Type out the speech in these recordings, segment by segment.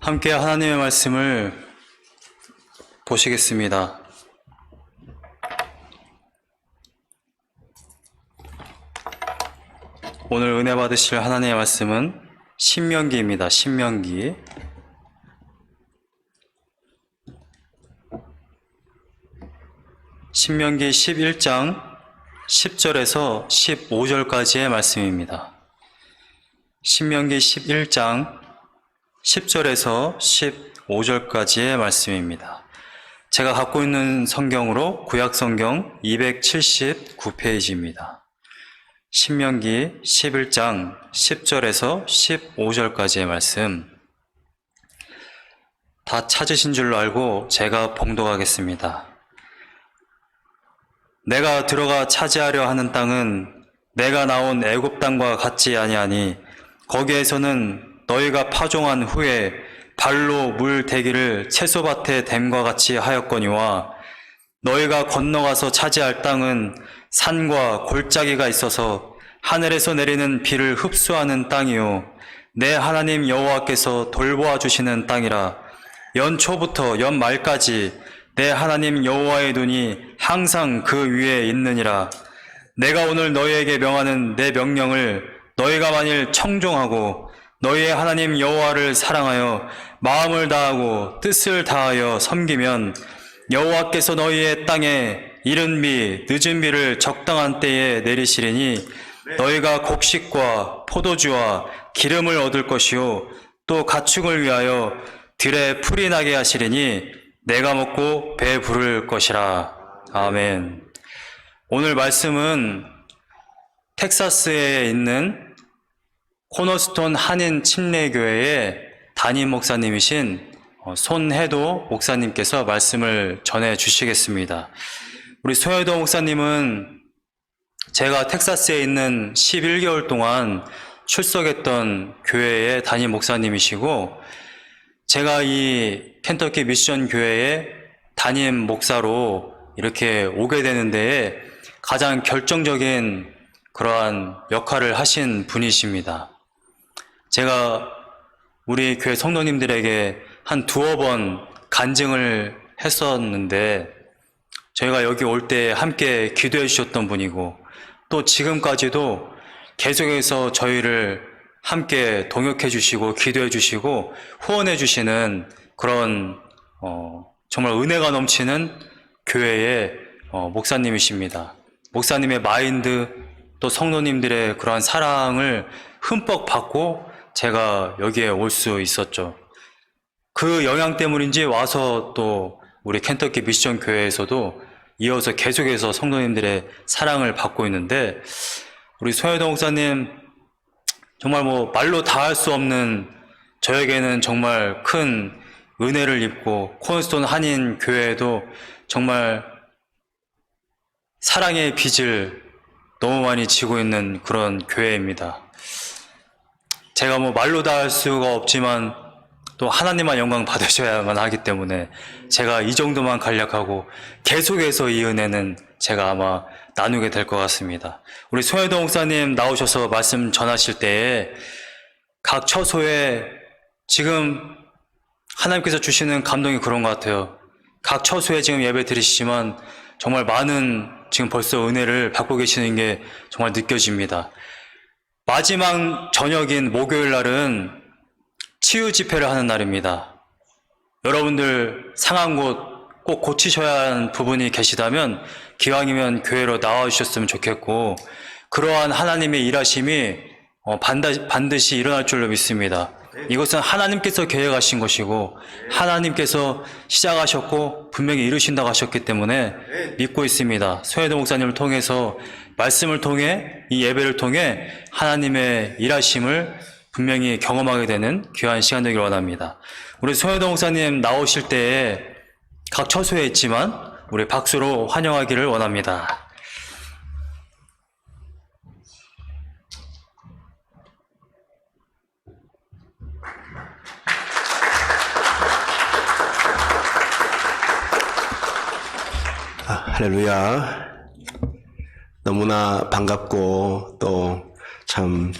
함께 하나님의 말씀을 보시겠습니다. 오늘 은혜 받으실 하나님의 말씀은 신명기입니다. 신명기. 신명기 11장 10절에서 15절까지의 말씀입니다. 신명기 11장 10절에서 15절까지의 말씀입니다. 제가 갖고 있는 성경으로 구약성경 279페이지입니다. 신명기 11장 10절에서 15절까지의 말씀, 다 찾으신 줄로 알고 제가 봉독하겠습니다. 내가 들어가 차지하려 하는 땅은 내가 나온 애굽 땅과 같지 아니하니 거기에서는 너희가 파종한 후에 발로 물 대기를 채소밭에 댐과 같이 하였거니와 너희가 건너가서 차지할 땅은 산과 골짜기가 있어서 하늘에서 내리는 비를 흡수하는 땅이요 내 하나님 여호와께서 돌보아 주시는 땅이라. 연초부터 연말까지 내 하나님 여호와의 눈이 항상 그 위에 있느니라. 내가 오늘 너희에게 명하는 내 명령을 너희가 만일 청종하고 너희의 하나님 여호와를 사랑하여 마음을 다하고 뜻을 다하여 섬기면 여호와께서 너희의 땅에 이른 비 늦은 비를 적당한 때에 내리시리니 너희가 곡식과 포도주와 기름을 얻을 것이요 또 가축을 위하여 들에 풀이 나게 하시리니 내가 먹고 배 부를 것이라. 아멘. 오늘 말씀은 텍사스에 있는 코너스톤 한인 침례교회의 담임 목사님이신 손해도 목사님께서 말씀을 전해 주시겠습니다. 우리 손해도 목사님은 제가 텍사스에 있는 11개월 동안 출석했던 교회의 담임 목사님이시고, 제가 이 켄터키 미션 교회의 담임 목사로 이렇게 오게 되는 데에 가장 결정적인 그러한 역할을 하신 분이십니다. 제가 우리 교회 성도님들에게 한 두어 번 간증을 했었는데, 저희가 여기 올 때 함께 기도해 주셨던 분이고, 또 지금까지도 계속해서 저희를 함께 동역해 주시고 기도해 주시고 후원해 주시는 그런 정말 은혜가 넘치는 교회의 목사님이십니다. 목사님의 마인드, 또 성도님들의 그러한 사랑을 흠뻑 받고 제가 여기에 올 수 있었죠. 그 영향 때문인지 와서 또 우리 켄터키 미션 교회에서도 이어서 계속해서 성도님들의 사랑을 받고 있는데, 우리 손혜동 목사님 정말 말로 다 할 수 없는, 저에게는 정말 큰 은혜를 입고 코너스톤 한인 교회에도 정말 사랑의 빚을 너무 많이 지고 있는 그런 교회입니다. 제가 말로 다 할 수가 없지만 또 하나님만 영광 받으셔야만 하기 때문에 제가 이 정도만 간략하고 계속해서 이 은혜는 제가 아마 나누게 될 것 같습니다. 우리 손혜동 목사님 나오셔서 말씀 전하실 때에 각 처소에 지금 하나님께서 주시는 감동이 그런 것 같아요. 각 처소에 지금 예배 드리시지만 정말 많은 지금 벌써 은혜를 받고 계시는 게 정말 느껴집니다. 마지막 저녁인 목요일 날은 치유 집회를 하는 날입니다. 여러분들 상한 곳 꼭 고치셔야 하는 부분이 계시다면 기왕이면 교회로 나와주셨으면 좋겠고, 그러한 하나님의 일하심이 반드시 일어날 줄로 믿습니다. 이것은 하나님께서 계획하신 것이고 하나님께서 시작하셨고 분명히 이루신다고 하셨기 때문에 믿고 있습니다. 손혜도 목사님을 통해서, 말씀을 통해, 이 예배를 통해 하나님의 일하심을 분명히 경험하게 되는 귀한 시간 되기를 원합니다. 우리 손혜도 목사님 나오실 때에 각 처소에 있지만 우리 박수로 환영하기를 원합니다. 할렐루야. 너무나 반갑고 또 참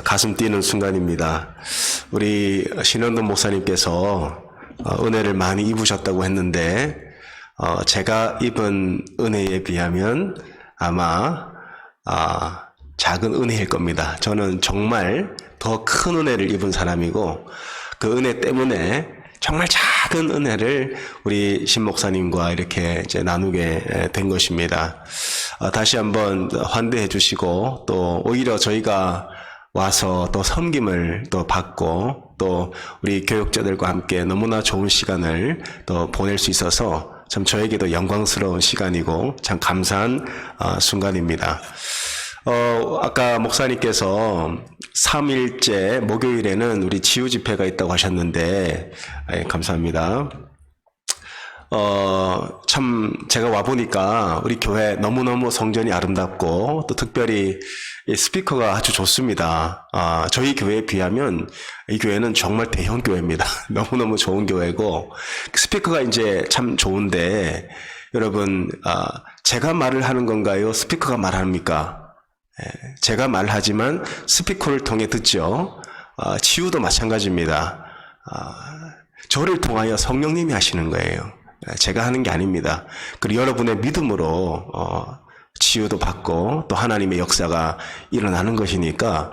가슴 뛰는 순간입니다. 우리 신현돈 목사님께서 은혜를 많이 입으셨다고 했는데 제가 입은 은혜에 비하면 아마 작은 은혜일 겁니다. 저는 정말 더 큰 은혜를 입은 사람이고 그 은혜 때문에 정말 작은 은혜를 우리 신 목사님과 이렇게 이제 나누게 된 것입니다. 다시 한번 환대해 주시고 또 오히려 저희가 와서 또 섬김을 또 받고 또 우리 교육자들과 함께 너무나 좋은 시간을 또 보낼 수 있어서 참 저에게도 영광스러운 시간이고 참 감사한 순간입니다. 아까 목사님께서 3일째 목요일에는 우리 치유 집회가 있다고 하셨는데, 감사합니다. 참, 제가 와보니까 우리 교회 너무너무 성전이 아름답고, 또 특별히 이 스피커가 아주 좋습니다. 저희 교회에 비하면 이 교회는 정말 대형 교회입니다. 너무너무 좋은 교회고, 스피커가 이제 참 좋은데, 여러분, 제가 말을 하는 건가요? 스피커가 말합니까? 제가 말하지만 스피커를 통해 듣죠. 치유도 마찬가지입니다. 저를 통하여 성령님이 하시는 거예요. 제가 하는 게 아닙니다. 그리고 여러분의 믿음으로 치유도 받고 또 하나님의 역사가 일어나는 것이니까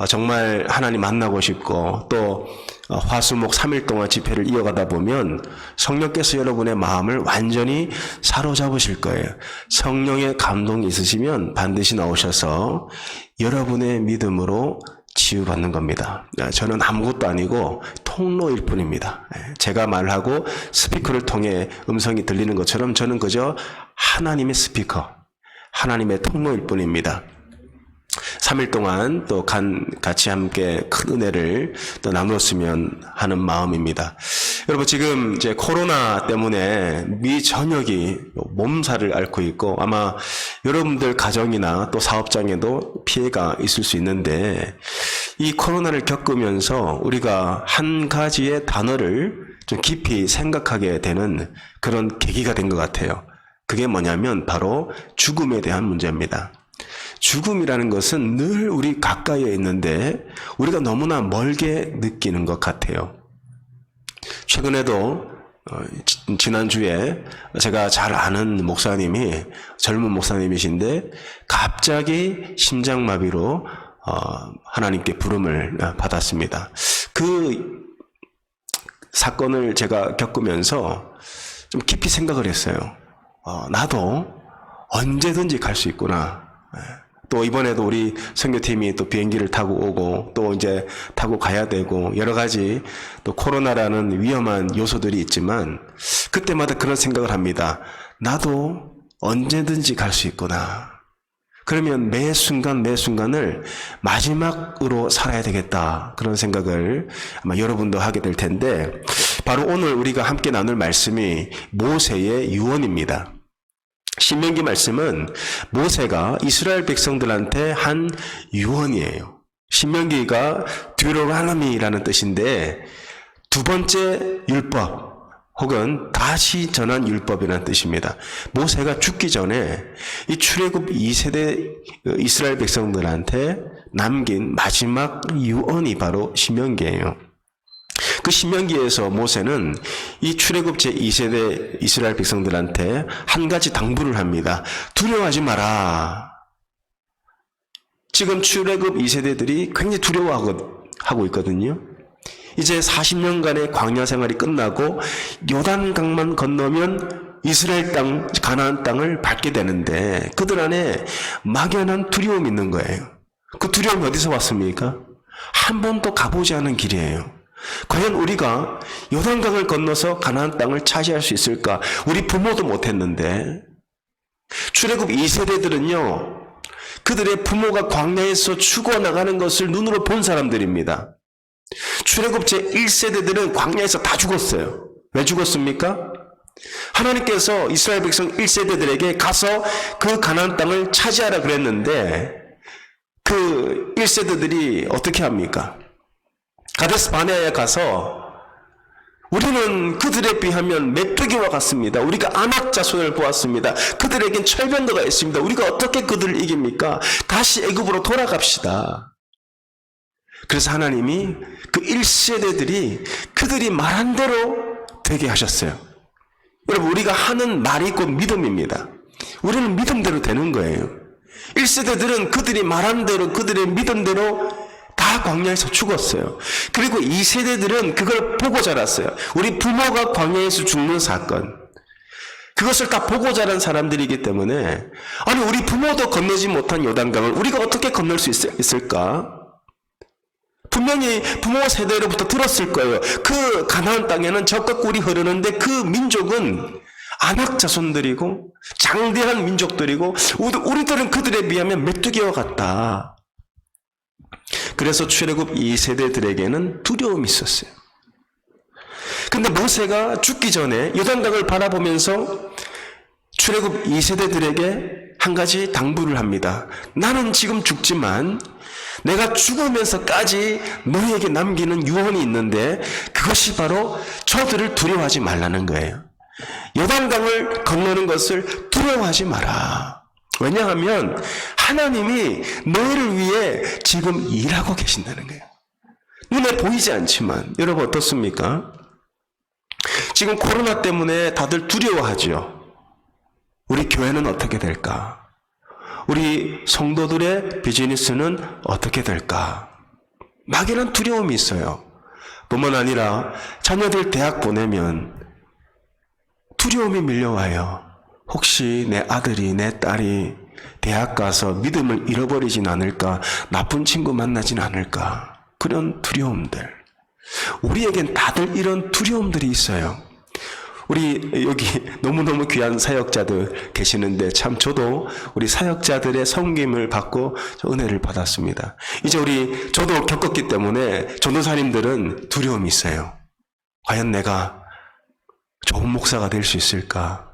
정말 하나님 만나고 싶고 또 화수목 3일 동안 집회를 이어가다 보면 성령께서 여러분의 마음을 완전히 사로잡으실 거예요. 성령의 감동이 있으시면 반드시 나오셔서 여러분의 믿음으로 치유받는 겁니다. 저는 아무것도 아니고 통로일 뿐입니다. 제가 말하고 스피커를 통해 음성이 들리는 것처럼 저는 그저 하나님의 스피커, 하나님의 통로일 뿐입니다. 3일 동안 또 같이 함께 큰 은혜를 또 나누었으면 하는 마음입니다. 여러분 지금 이제 코로나 때문에 미 전역이 몸살을 앓고 있고 아마 여러분들 가정이나 또 사업장에도 피해가 있을 수 있는데 이 코로나를 겪으면서 우리가 한 가지의 단어를 좀 깊이 생각하게 되는 그런 계기가 된 것 같아요. 그게 뭐냐면 바로 죽음에 대한 문제입니다. 죽음이라는 것은 늘 우리 가까이에 있는데 우리가 너무나 멀게 느끼는 것 같아요. 최근에도 지난주에 제가 잘 아는 목사님이 젊은 목사님이신데 갑자기 심장마비로 하나님께 부름을 받았습니다. 그 사건을 제가 겪으면서 좀 깊이 생각을 했어요. 나도 언제든지 갈 수 있구나. 또 이번에도 우리 선교팀이 또 비행기를 타고 오고 또 이제 타고 가야 되고 여러 가지 또 코로나라는 위험한 요소들이 있지만 그때마다 그런 생각을 합니다. 나도 언제든지 갈 수 있구나. 그러면 매 순간 매 순간을 마지막으로 살아야 되겠다. 그런 생각을 아마 여러분도 하게 될 텐데 바로 오늘 우리가 함께 나눌 말씀이 모세의 유언입니다. 신명기 말씀은 모세가 이스라엘 백성들한테 한 유언이에요. 신명기가 듀로노미라는 뜻인데 두 번째 율법 혹은 다시 전한 율법이라는 뜻입니다. 모세가 죽기 전에 이 출애굽 2세대 이스라엘 백성들한테 남긴 마지막 유언이 바로 신명기예요. 그 신명기에서 모세는 이 출애굽 제2세대 이스라엘 백성들한테 한 가지 당부를 합니다. 두려워하지 마라. 지금 출애굽 2세대들이 굉장히 두려워하고 있거든요. 이제 40년간의 광야 생활이 끝나고 요단강만 건너면 이스라엘 땅, 가나안 땅을 밟게 되는데 그들 안에 막연한 두려움이 있는 거예요. 그 두려움이 어디서 왔습니까? 한 번도 가보지 않은 길이에요. 과연 우리가 요단강을 건너서 가나안 땅을 차지할 수 있을까? 우리 부모도 못했는데 출애굽 2세대들은요. 그들의 부모가 광야에서 죽어나가는 것을 눈으로 본 사람들입니다. 출애굽 제1세대들은 광야에서 다 죽었어요. 왜 죽었습니까? 하나님께서 이스라엘 백성 1세대들에게 가서 그 가나안 땅을 차지하라 그랬는데 그 1세대들이 어떻게 합니까? 가데스 바네아에 가서 우리는 그들에 비하면 메뚜기와 같습니다. 우리가 안악 자손을 보았습니다. 그들에겐 철병거가 있습니다. 우리가 어떻게 그들을 이깁니까? 다시 애굽으로 돌아갑시다. 그래서 하나님이 그 1세대들이 그들이 말한 대로 되게 하셨어요. 여러분, 우리가 하는 말이 곧 믿음입니다. 우리는 믿음대로 되는 거예요. 1세대들은 그들이 말한 대로, 그들의 믿음대로 다 광야에서 죽었어요. 그리고 2세대들은 그걸 보고 자랐어요. 우리 부모가 광야에서 죽는 사건, 그것을 다 보고 자란 사람들이기 때문에, 아니, 우리 부모도 건너지 못한 요단강을 우리가 어떻게 건널 수 있을까? 분명히 부모 세대로부터 들었을 거예요. 그 가나안 땅에는 적과 꿀이 흐르는데 그 민족은 안악 자손들이고 장대한 민족들이고 우리들은 그들에 비하면 메뚜기와 같다. 그래서 출애굽 2세대들에게는 두려움이 있었어요. 근데 모세가 죽기 전에 요단강을 바라보면서 출애굽 2세대들에게 한 가지 당부를 합니다. 나는 지금 죽지만 내가 죽으면서까지 너희에게 남기는 유언이 있는데 그것이 바로 저들을 두려워하지 말라는 거예요. 요단강을 건너는 것을 두려워하지 마라. 왜냐하면 하나님이 너희를 위해 지금 일하고 계신다는 거예요. 눈에 보이지 않지만. 여러분 어떻습니까? 지금 코로나 때문에 다들 두려워하죠. 우리 교회는 어떻게 될까? 우리 성도들의 비즈니스는 어떻게 될까? 막연한 두려움이 있어요. 뿐만 아니라 자녀들 대학 보내면 두려움이 밀려와요. 혹시 내 아들이, 내 딸이 대학 가서 믿음을 잃어버리진 않을까? 나쁜 친구 만나진 않을까? 그런 두려움들. 우리에겐 다들 이런 두려움들이 있어요. 우리 여기 너무너무 귀한 사역자들 계시는데 참 저도 우리 사역자들의 섬김을 받고 은혜를 받았습니다. 이제 저도 겪었기 때문에 전도사님들은 두려움이 있어요. 과연 내가 좋은 목사가 될 수 있을까?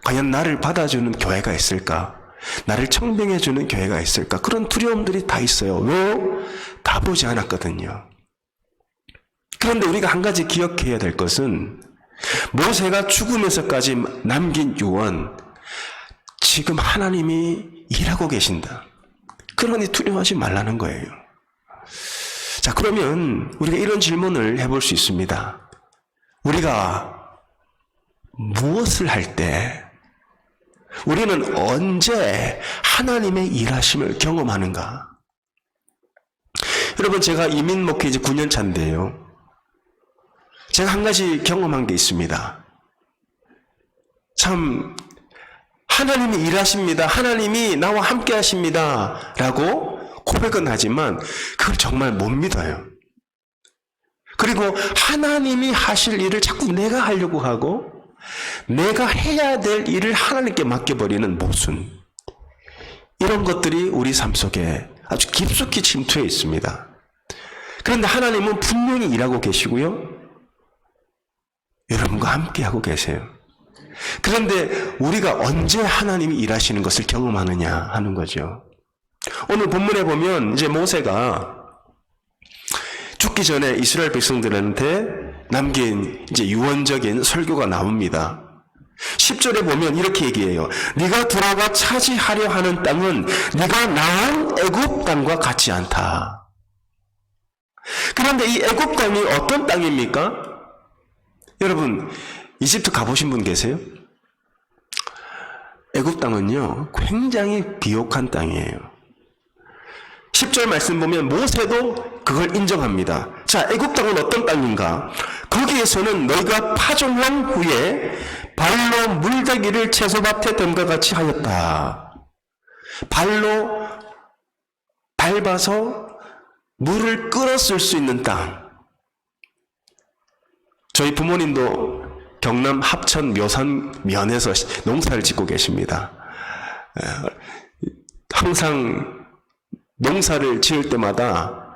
과연 나를 받아주는 교회가 있을까? 나를 청빙해주는 교회가 있을까? 그런 두려움들이 다 있어요. 왜요? 가보지 않았거든요. 그런데 우리가 한 가지 기억해야 될 것은 모세가 죽으면서까지 남긴 유언, 지금 하나님이 일하고 계신다. 그러니 두려워하지 말라는 거예요. 자, 그러면 우리가 이런 질문을 해볼 수 있습니다. 우리가 무엇을 할 때, 우리는 언제 하나님의 일하심을 경험하는가? 여러분, 제가 이민 목회 이제 9년 차인데요. 제가 한 가지 경험한 게 있습니다. 참 하나님이 일하십니다. 하나님이 나와 함께 하십니다. 라고 고백은 하지만 그걸 정말 못 믿어요. 그리고 하나님이 하실 일을 자꾸 내가 하려고 하고 내가 해야 될 일을 하나님께 맡겨버리는 모순. 이런 것들이 우리 삶 속에 아주 깊숙이 침투해 있습니다. 그런데 하나님은 분명히 일하고 계시고요. 여러분과 함께하고 계세요. 그런데 우리가 언제 하나님이 일하시는 것을 경험하느냐 하는 거죠. 오늘 본문에 보면 이제 모세가 죽기 전에 이스라엘 백성들한테 남긴 이제 유언적인 설교가 나옵니다. 10절에 보면 이렇게 얘기해요. 네가 들어가 차지하려 하는 땅은 네가 낳은 애굽 땅과 같지 않다. 그런데 이 애굽 땅이 어떤 땅입니까? 여러분, 이집트 가보신 분 계세요? 애굽 땅은요, 굉장히 비옥한 땅이에요. 10절 말씀 보면 모세도 그걸 인정합니다. 자, 애굽 땅은 어떤 땅인가? 거기에서는 너희가 파종한 후에 발로 물대기를 채소밭에 댐과 같이 하였다. 발로 밟아서 물을 끌었을 수 있는 땅. 저희 부모님도 경남 합천 묘산 면에서 농사를 짓고 계십니다. 항상 농사를 지을 때마다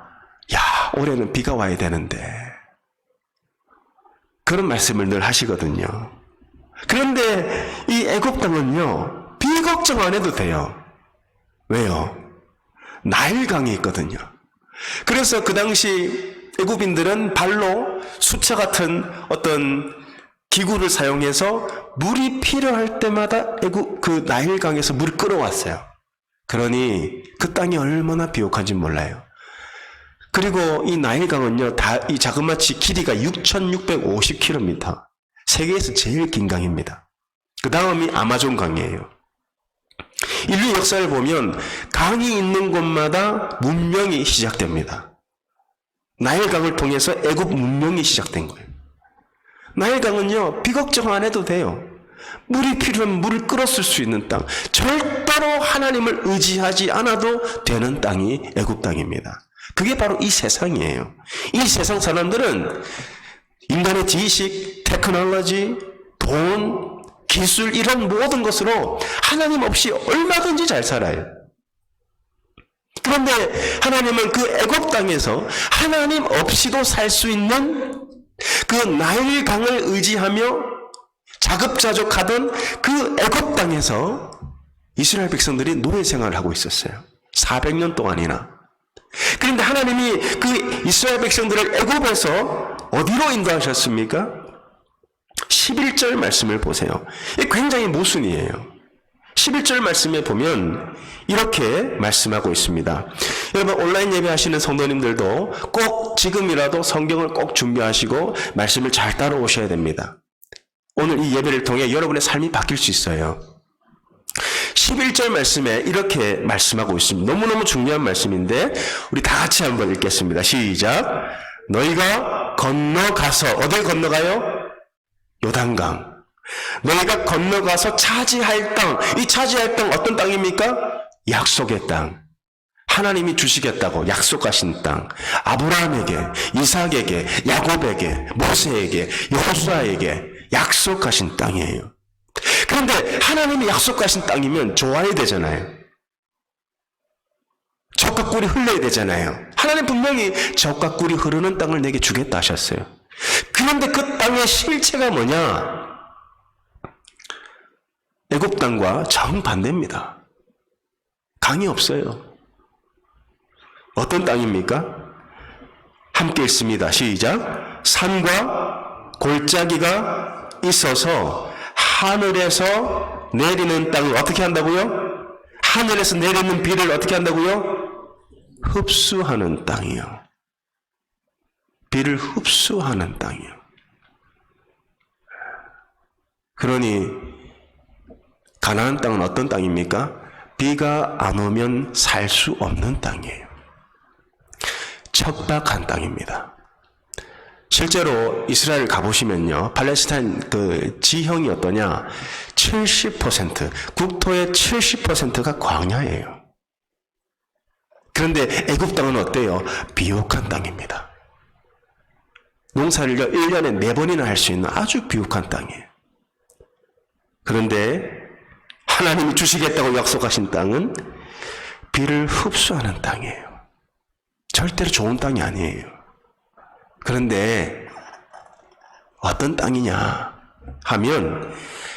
야, 올해는 비가 와야 되는데 그런 말씀을 늘 하시거든요. 그런데 이 애굽 땅은요, 비 걱정 안 해도 돼요. 왜요? 나일강이 있거든요. 그래서 그 당시 애굽인들은 발로 수차 같은 어떤 기구를 사용해서 물이 필요할 때마다 그 나일강에서 물을 끌어왔어요. 그러니 그 땅이 얼마나 비옥한지 몰라요. 그리고 이 나일강은요, 이 자그마치 길이가 6,650km. 세계에서 제일 긴 강입니다. 그 다음이 아마존 강이에요. 인류 역사를 보면 강이 있는 곳마다 문명이 시작됩니다. 나일강을 통해서 애굽 문명이 시작된 거예요. 나일강은요, 비걱정 안 해도 돼요. 물이 필요하면 물을 끌었을 수 있는 땅. 절대로 하나님을 의지하지 않아도 되는 땅이 애굽 땅입니다. 그게 바로 이 세상이에요. 이 세상 사람들은 인간의 지식, 테크놀로지, 돈, 기술 이런 모든 것으로 하나님 없이 얼마든지 잘 살아요. 그런데 하나님은 그 애굽 땅에서 하나님 없이도 살 수 있는 그 나일강을 의지하며 자급자족하던 그 애굽 땅에서 이스라엘 백성들이 노예 생활을 하고 있었어요. 400년 동안이나. 그런데 하나님이 그 이스라엘 백성들을 애굽에서 어디로 인도하셨습니까? 11절 말씀을 보세요. 이게 굉장히 모순이에요. 11절 말씀에 보면 이렇게 말씀하고 있습니다. 여러분 온라인 예배하시는 성도님들도 꼭 지금이라도 성경을 꼭 준비하시고 말씀을 잘 따라오셔야 됩니다. 오늘 이 예배를 통해 여러분의 삶이 바뀔 수 있어요. 11절 말씀에 이렇게 말씀하고 있습니다. 너무너무 중요한 말씀인데 우리 다 같이 한번 읽겠습니다. 시작. 너희가 건너가서 어딜 건너가요? 요단강. 너희가 건너가서 차지할 땅. 이 차지할 땅 어떤 땅입니까? 약속의 땅. 하나님이 주시겠다고 약속하신 땅. 아브라함에게, 이삭에게, 야곱에게, 모세에게, 여호수아에게 약속하신 땅이에요. 그런데 하나님이 약속하신 땅이면 좋아야 되잖아요. 젖과 꿀이 흘러야 되잖아요. 하나님 분명히 젖과 꿀이 흐르는 땅을 내게 주겠다 하셨어요. 그런데 그 땅의 실체가 뭐냐? 애굽 땅과 정반대입니다. 강이 없어요. 어떤 땅입니까? 함께 읽습니다. 시작. 산과 골짜기가 있어서 하늘에서 내리는 땅을 어떻게 한다고요? 하늘에서 내리는 비를 어떻게 한다고요? 흡수하는 땅이요. 비를 흡수하는 땅이요. 그러니 가나안 땅은 어떤 땅입니까? 비가 안 오면 살 수 없는 땅이에요. 척박한 땅입니다. 실제로 이스라엘 가보시면요, 팔레스타인 그 지형이 어떠냐? 70%, 국토의 70%가 광야예요. 그런데 애굽 땅은 어때요? 비옥한 땅입니다. 농사를 1년에 4번이나 할 수 있는 아주 비옥한 땅이에요. 그런데 하나님이 주시겠다고 약속하신 땅은 비를 흡수하는 땅이에요. 절대로 좋은 땅이 아니에요. 그런데 어떤 땅이냐 하면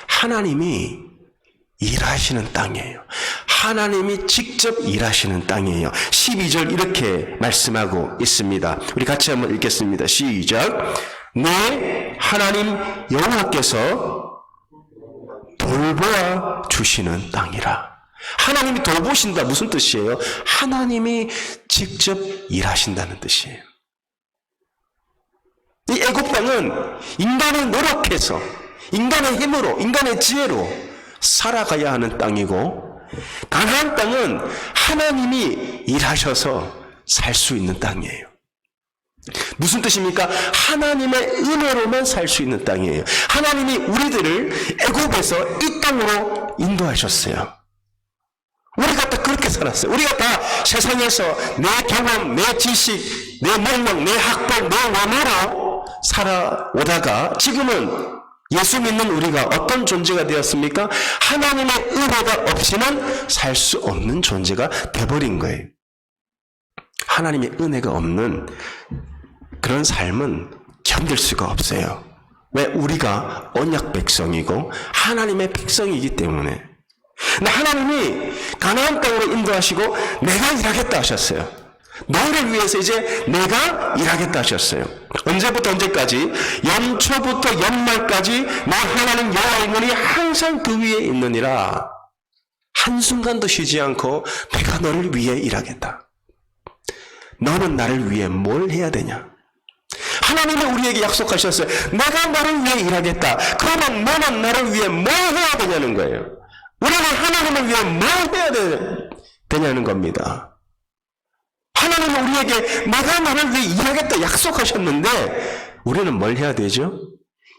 하나님이 일하시는 땅이에요. 하나님이 직접 일하시는 땅이에요. 12절 이렇게 말씀하고 있습니다. 우리 같이 한번 읽겠습니다. 시작. 내 하나님 여호와께서 돌보아 주시는 땅이라. 하나님이 돌보신다 무슨 뜻이에요? 하나님이 직접 일하신다는 뜻이에요. 이 애굽 땅은 인간이 노력해서 인간의 힘으로 인간의 지혜로 살아가야 하는 땅이고, 가나안 땅은 하나님이 일하셔서 살 수 있는 땅이에요. 무슨 뜻입니까? 하나님의 은혜로만 살 수 있는 땅이에요. 하나님이 우리들을 애굽에서 이 땅으로 인도하셨어요. 우리가 다 그렇게 살았어요. 우리가 다 세상에서 내 경험, 내 지식, 내 능력, 내 학벌, 내 원어로 살아오다가 지금은 예수 믿는 우리가 어떤 존재가 되었습니까? 하나님의 은혜가 없이는 살 수 없는 존재가 돼버린 거예요. 하나님의 은혜가 없는 그런 삶은 견딜 수가 없어요. 왜? 우리가 언약 백성이고 하나님의 백성이기 때문에. 근데 하나님이 가나안 땅으로 인도하시고 내가 일하겠다 하셨어요. 너를 위해서 이제 내가 일하겠다 하셨어요. 언제부터 언제까지? 연초부터 연말까지 나 하나님 여호와의 눈이 항상 그 위에 있느니라. 한순간도 쉬지 않고 내가 너를 위해 일하겠다. 너는 나를 위해 뭘 해야 되냐? 하나님이 우리에게 약속하셨어요. 내가 너를 위해 일하겠다. 그러면 너는 나를 위해 뭘 해야 되냐는 거예요. 우리는 하나님을 위해 뭘 해야 되냐는 겁니다. 하나님은 우리에게 내가 너를 위해 일하겠다 약속하셨는데 우리는 뭘 해야 되죠?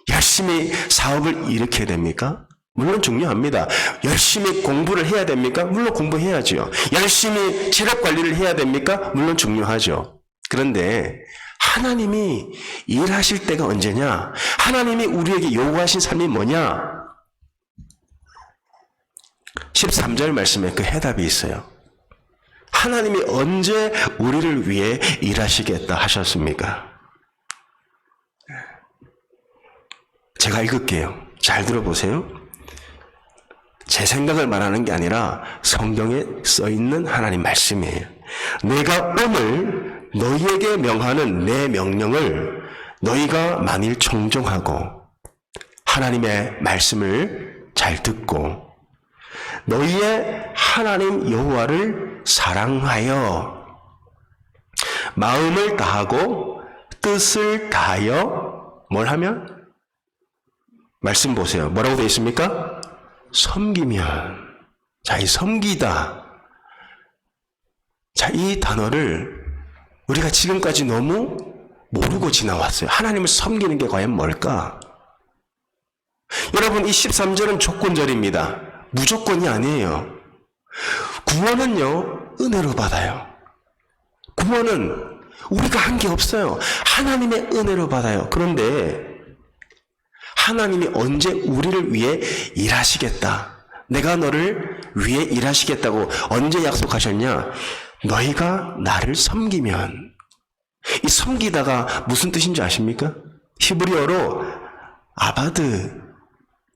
열심히 사업을 일으켜야 됩니까? 물론 중요합니다. 열심히 공부를 해야 됩니까? 물론 공부해야죠. 열심히 체력 관리를 해야 됩니까? 물론 중요하죠. 그런데 하나님이 일하실 때가 언제냐? 하나님이 우리에게 요구하신 삶이 뭐냐? 13절 말씀에 그 해답이 있어요. 하나님이 언제 우리를 위해 일하시겠다 하셨습니까? 제가 읽을게요. 잘 들어보세요. 제 생각을 말하는 게 아니라 성경에 써 있는 하나님 말씀이에요. 내가 오늘 너희에게 명하는 내 명령을 너희가 만일 청종하고 하나님의 말씀을 잘 듣고 너희의 하나님 여호와를 사랑하여 마음을 다하고 뜻을 다하여 뭘 하면? 말씀 보세요. 뭐라고 되어 있습니까? 섬기면. 자, 이 섬기다. 자, 이 단어를 우리가 지금까지 너무 모르고 지나왔어요. 하나님을 섬기는 게 과연 뭘까? 여러분, 이 13절은 조건절입니다. 무조건이 아니에요. 구원은요, 은혜로 받아요. 구원은 우리가 한 게 없어요. 하나님의 은혜로 받아요. 그런데 하나님이 언제 우리를 위해 일하시겠다. 내가 너를 위해 일하시겠다고 언제 약속하셨냐? 너희가 나를 섬기면. 이 섬기다가 무슨 뜻인지 아십니까? 히브리어로 아바드.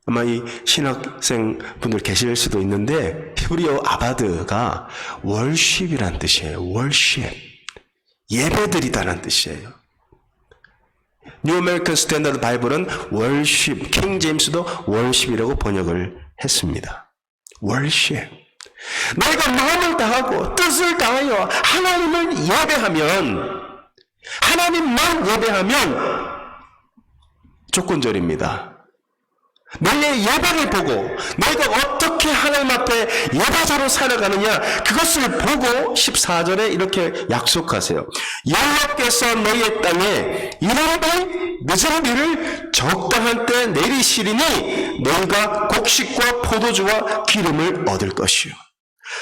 아마 이 신학생 분들 계실 수도 있는데 히브리어 아바드가 월십이란 뜻이에요. 월십. 예배드리다는 뜻이에요. 뉴 아메리칸 스탠다드 바이블은 월십, 킹 제임스도 월십이라고 번역을 했습니다. 월십. 너희가 마음을 다하고 뜻을 다하여 하나님을 예배하면, 하나님만 예배하면 조건절입니다. 너희의 예배를 보고 너희가 어떻게 하나님 앞에 예배자로 살아가느냐 그것을 보고 14절에 이렇게 약속하세요. 여호와께서 너희의 땅에 이른 비 늦은 비를 적당한 때 내리시리니 너희가 곡식과 포도주와 기름을 얻을 것이요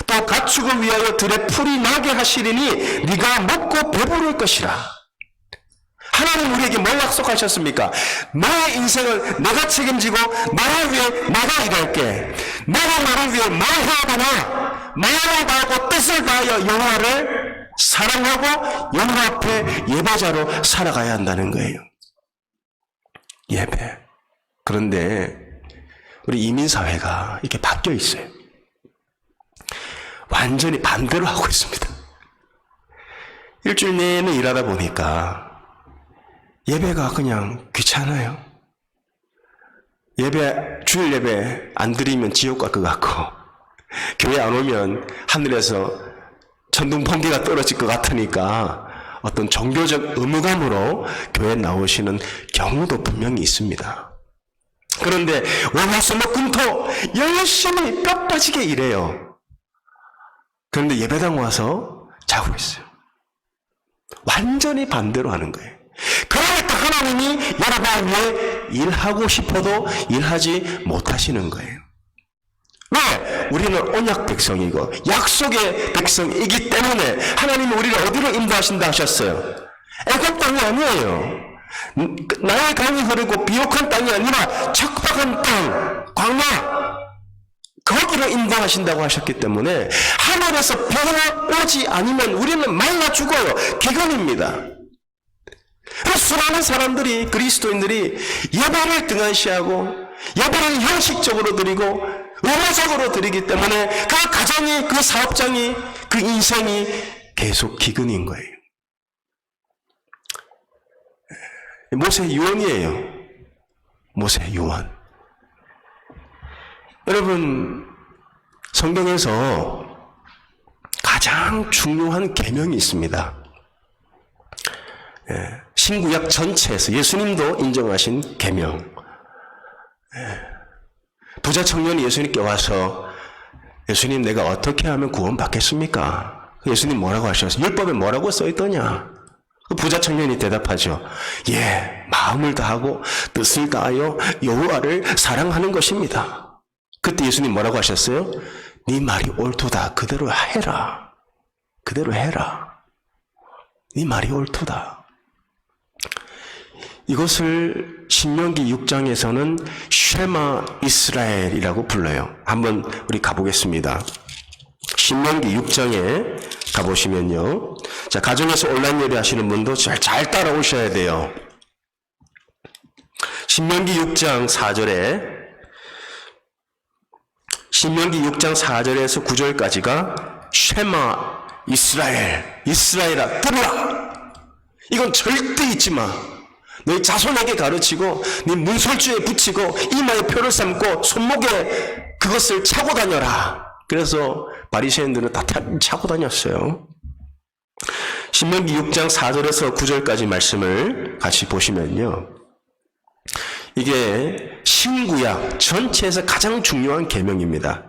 또 가축을 위하여 들에 풀이 나게 하시리니 네가 먹고 배부를 것이라. 하나님 우리에게 뭘 약속하셨습니까? 너의 인생을 내가 책임지고 나를 위해 내가 일할게. 내가 나를 위해 뭘 해야 되나? 마음을 다하고 뜻을 다하여 여호와를 사랑하고 여호와 앞에 예배자로 살아가야 한다는 거예요. 예배. 그런데 우리 이민사회가 이렇게 바뀌어 있어요. 완전히 반대로 하고 있습니다. 일주일 내내 일하다 보니까 예배가 그냥 귀찮아요. 주일 예배 안 드리면 지옥 갈 것 같고, 교회 안 오면 하늘에서 천둥 번개가 떨어질 것 같으니까 어떤 종교적 의무감으로 교회에 나오시는 경우도 분명히 있습니다. 그런데 월화수목금토 열심히 뼈 빠지게 일해요. 그런데 예배당 와서 자고 있어요. 완전히 반대로 하는 거예요. 그러니까 하나님이 여러분을 위해 일하고 싶어도 일하지 못하시는 거예요. 왜? 우리는 언약 백성이고 약속의 백성이기 때문에 하나님이 우리를 어디로 인도하신다 하셨어요? 애굽 땅이 아니에요. 나의 강이 흐르고 비옥한 땅이 아니라 척박한 땅, 광야, 거기로 인도하신다고 하셨기 때문에 하늘에서 비가 오지 않으면 우리는 말라 죽어요. 기근입니다. 수많은 사람들이, 그리스도인들이 예배를 등한시하고 예배를 형식적으로 드리고 의무적으로 드리기 때문에 그 가정이, 그 사업장이, 그 인생이 계속 기근인 거예요. 모세 유언이에요. 모세 유언. 여러분, 성경에서 가장 중요한 계명이 있습니다. 신구약 전체에서 예수님도 인정하신 계명. 부자 청년이 예수님께 와서 예수님 내가 어떻게 하면 구원 받겠습니까? 예수님 뭐라고 하셨어요? 율법에 뭐라고 써있더냐? 그 부자 청년이 대답하죠. 예, 마음을 다하고 뜻을 다하여 여호와를 사랑하는 것입니다. 그때 예수님 뭐라고 하셨어요? 네 말이 옳도다. 그대로 해라. 그대로 해라. 네 말이 옳도다. 이것을 신명기 6장에서는 쉐마 이스라엘이라고 불러요. 한번 우리 가보겠습니다. 신명기 6장에 가보시면요. 자, 가정에서 온라인 예배 하시는 분도 잘 따라오셔야 돼요. 신명기 6장 4절에 신명기 6장 4절에서 9절까지가 쉐마 이스라엘, 이스라엘아 들으라. 이건 절대 잊지 마. 너희 자손에게 가르치고 네 문설주에 붙이고 이마에 표를 삼고 손목에 그것을 차고 다녀라. 그래서 바리새인들은 다 차고 다녔어요. 신명기 6장 4절에서 9절까지 말씀을 같이 보시면요. 이게 신구약 전체에서 가장 중요한 계명입니다.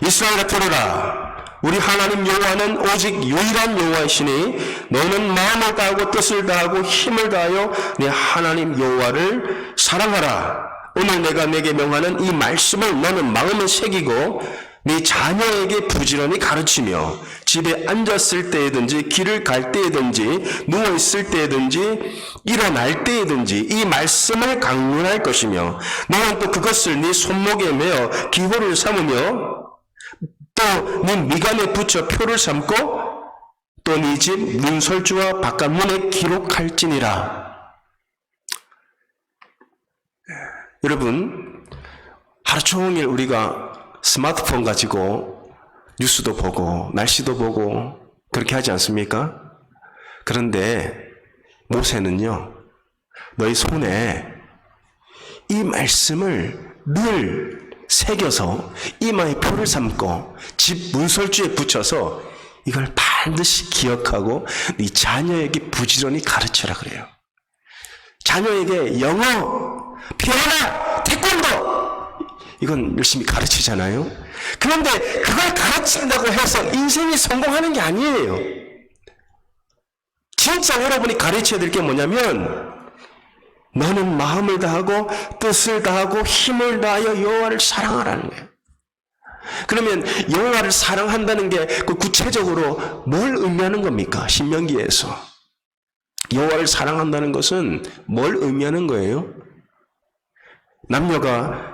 이스라엘아 들으라. 우리 하나님 여호와는 오직 유일한 여호와이시니 너는 마음을 다하고 뜻을 다하고 힘을 다하여 네 하나님 여호와를 사랑하라. 오늘 내가 내게 명하는 이 말씀을 너는 마음에 새기고 네 자녀에게 부지런히 가르치며 집에 앉았을 때에든지 길을 갈 때에든지 누워있을 때에든지 일어날 때에든지 이 말씀을 강론할 것이며 너는 또 그것을 네 손목에 매어 기호를 삼으며 또 네 미간에 붙여 표를 삼고 또 네 집 문설주와 바깥문에 기록할지니라. 여러분, 하루 종일 우리가 스마트폰 가지고 뉴스도 보고 날씨도 보고 그렇게 하지 않습니까? 그런데 모세는요, 너희 손에 이 말씀을 늘 새겨서 이마에 표를 삼고 집 문설주에 붙여서 이걸 반드시 기억하고 네 자녀에게 부지런히 가르쳐라 그래요. 자녀에게 영어, 피아노, 태권도 이건 열심히 가르치잖아요. 그런데 그걸 가르친다고 해서 인생이 성공하는 게 아니에요. 진짜 여러분이 가르쳐야 될 게 뭐냐면 너는 마음을 다하고 뜻을 다하고 힘을 다하여 여호와를 사랑하라는 거예요. 그러면 여호와를 사랑한다는 게 구체적으로 뭘 의미하는 겁니까? 신명기에서 여호와를 사랑한다는 것은 뭘 의미하는 거예요? 남녀가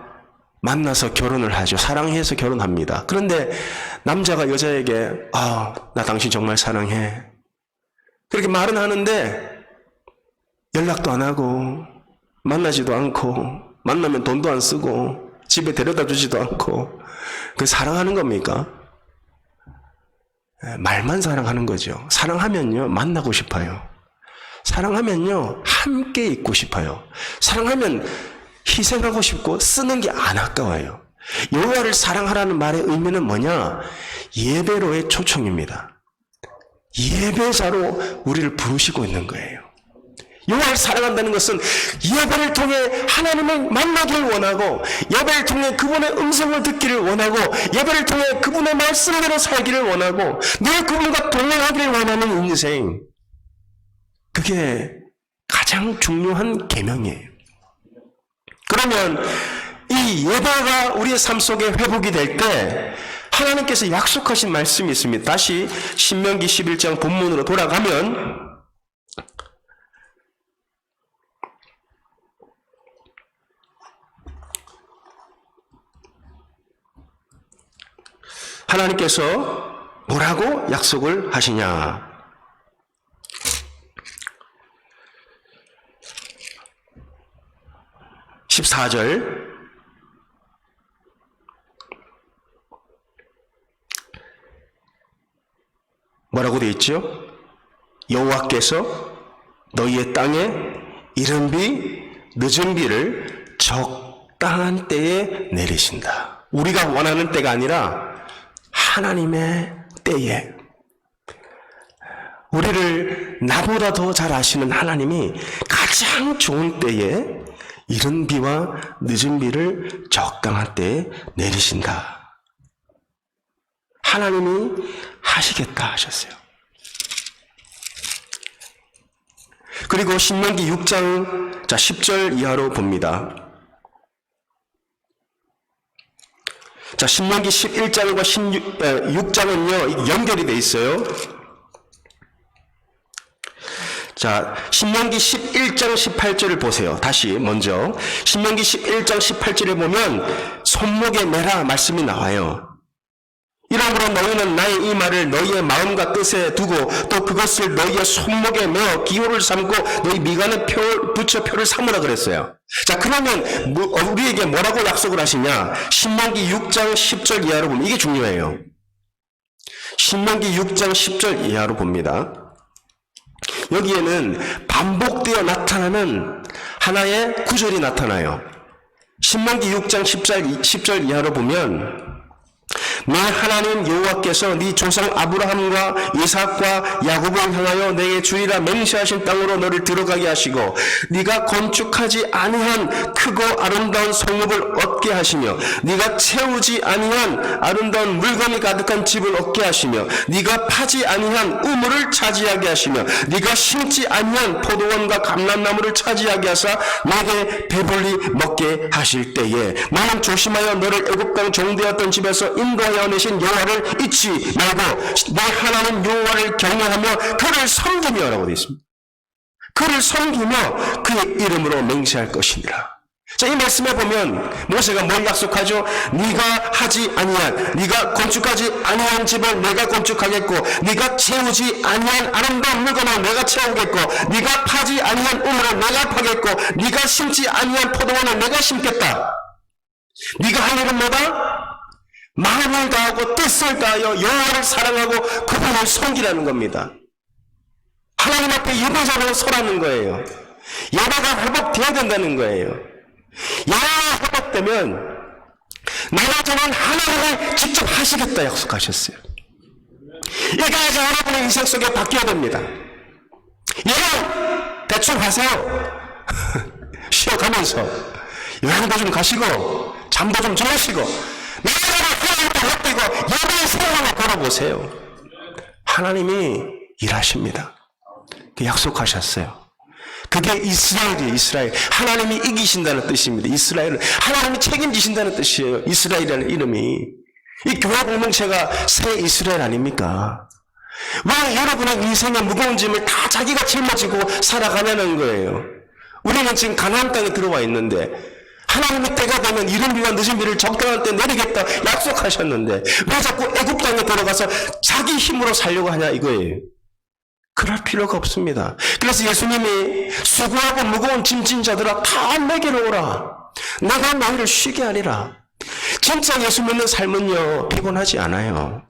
만나서 결혼을 하죠. 사랑해서 결혼합니다. 그런데 남자가 여자에게 나 당신 정말 사랑해. 그렇게 말은 하는데 연락도 안 하고 만나지도 않고 만나면 돈도 안 쓰고 집에 데려다 주지도 않고 그 사랑하는 겁니까? 말만 사랑하는 거죠. 사랑하면요 만나고 싶어요. 사랑하면요 함께 있고 싶어요. 사랑하면 희생하고 싶고 쓰는 게 안 아까워요. 여호와를 사랑하라는 말의 의미는 뭐냐? 예배로의 초청입니다. 예배자로 우리를 부르시고 있는 거예요. 여호와를 사랑한다는 것은 예배를 통해 하나님을 만나길 원하고 예배를 통해 그분의 음성을 듣기를 원하고 예배를 통해 그분의 말씀대로 살기를 원하고 늘 그분과 동행하기를 원하는 인생. 그게 가장 중요한 계명이에요. 그러면 이 예배가 우리의 삶 속에 회복이 될 때 하나님께서 약속하신 말씀이 있습니다. 다시 신명기 11장 본문으로 돌아가면 하나님께서 뭐라고 약속을 하시냐? (14절) 뭐라고 되어 있죠? 여호와께서 너희의 땅에 이른 비, 늦은 비를 적당한 때에 내리신다. 우리가 원하는 때가 아니라 하나님의 때에 우리를 나보다 더 잘 아시는 하나님이 가장 좋은 때에 이른 비와 늦은 비를 적당한 때에 내리신다. 하나님이 하시겠다 하셨어요. 그리고 신명기 6장 10절 이하로 봅니다. 신명기 11장과 6장은요 연결이 돼 있어요. 신명기 11장 18절을 보세요. 다시 먼저 신명기 11장 18절에 보면 손목에 매라 말씀이 나와요. 이러므로 너희는 나의 이 말을 너희의 마음과 뜻에 두고 또 그것을 너희의 손목에 매어 기호를 삼고 너희 미간에 붙여 표를 삼으라 그랬어요. 그러면 우리에게 뭐라고 약속을 하시냐? 신명기 6장 10절 이하로 보면 이게 중요해요. 신명기 6장 10절 이하로 봅니다. 여기에는 반복되어 나타나는 하나의 구절이 나타나요. 신명기 6장 10절 이하로 보면 내 하나님 여호와께서 네 조상 아브라함과 이삭과 야곱을 향하여 내게 주리라 맹세하신 땅으로 너를 들어가게 하시고 네가 건축하지 아니한 크고 아름다운 성읍을 얻게 하시며 네가 채우지 아니한 아름다운 물건이 가득한 집을 얻게 하시며 네가 파지 아니한 우물을 차지하게 하시며 네가 심지 아니한 포도원과 감람나무를 차지하게 하사 내게 배불리 먹게 하실 때에 너는 조심하여 너를 애굽 땅 종되었던 집에서 인도하여 내신 여호와를 잊지 말고 내 하나님 여호와를 경외하며 그를 섬기며 라고 되어 있습니다. 그를 섬기며 그의 이름으로 맹세할 것이니라. 이 말씀에 보면 모세가 뭘 약속하죠? 네가 하지 아니한, 네가 건축하지 아니한 집을 내가 건축하겠고, 네가 채우지 아니한 아름다운 물건을 내가 채우겠고, 네가 파지 아니한 우물을 내가 파겠고, 네가 심지 아니한 포도원을 내가 심겠다. 네가 할 일은 뭐다? 마음을 다하고 뜻을 다하여 여호와를 사랑하고 그분을 섬기라는 겁니다. 하나님 앞에 예배자로 서라는 거예요. 예배가 회복되어야 된다는 거예요. 예배가 회복되면 나머지는 하나님을 직접 하시겠다 약속하셨어요. 이게 이제 여러분의 인생 속에 바뀌어야 됩니다. 여러분 대충 하세요. 쉬어가면서 여행도 좀 가시고 잠도 좀 주무시고 예배의 생활을 걸어보세요. 하나님이 일하십니다. 약속하셨어요. 그게 이스라엘이에요. 이스라엘. 하나님이 이기신다는 뜻입니다. 이스라엘은 하나님이 책임지신다는 뜻이에요. 이스라엘이라는 이름이. 이 교회 공동체가 새 이스라엘 아닙니까? 왜 여러분의 인생의 무거운 짐을 다 자기가 짊어지고 살아가냐는 거예요. 우리는 지금 가나안 땅에 들어와 있는데 하나님이 때가 되면 이른 비와 늦은 비를 적당한 때 내리겠다 약속하셨는데 왜 자꾸 애굽 땅에 들어가서 자기 힘으로 살려고 하냐 이거예요. 그럴 필요가 없습니다. 그래서 예수님이 수고하고 무거운 짐진 자들아 다 내게로 오라. 내가 너희를 쉬게 하리라. 진짜 예수 믿는 삶은요 피곤하지 않아요.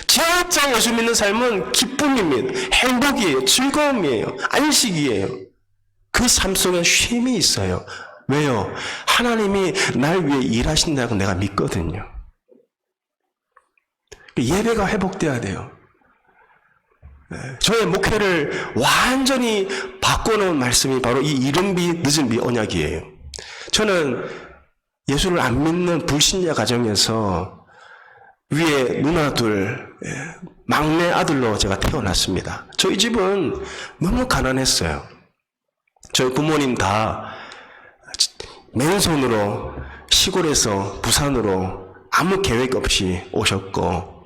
진짜 예수 믿는 삶은 기쁨입니다. 행복이에요. 즐거움이에요. 안식이에요. 그 삶 속에 쉼이 있어요. 왜요? 하나님이 날 위해 일하신다고 내가 믿거든요. 예배가 회복돼야 돼요. 저의 목회를 완전히 바꿔놓은 말씀이 바로 이 이른 비 늦은 비 언약이에요. 저는 예수를 안 믿는 불신자 가정에서 위에 누나 둘 막내 아들로 제가 태어났습니다. 저희 집은 너무 가난했어요. 저희 부모님 다 맨손으로 시골에서 부산으로 아무 계획 없이 오셨고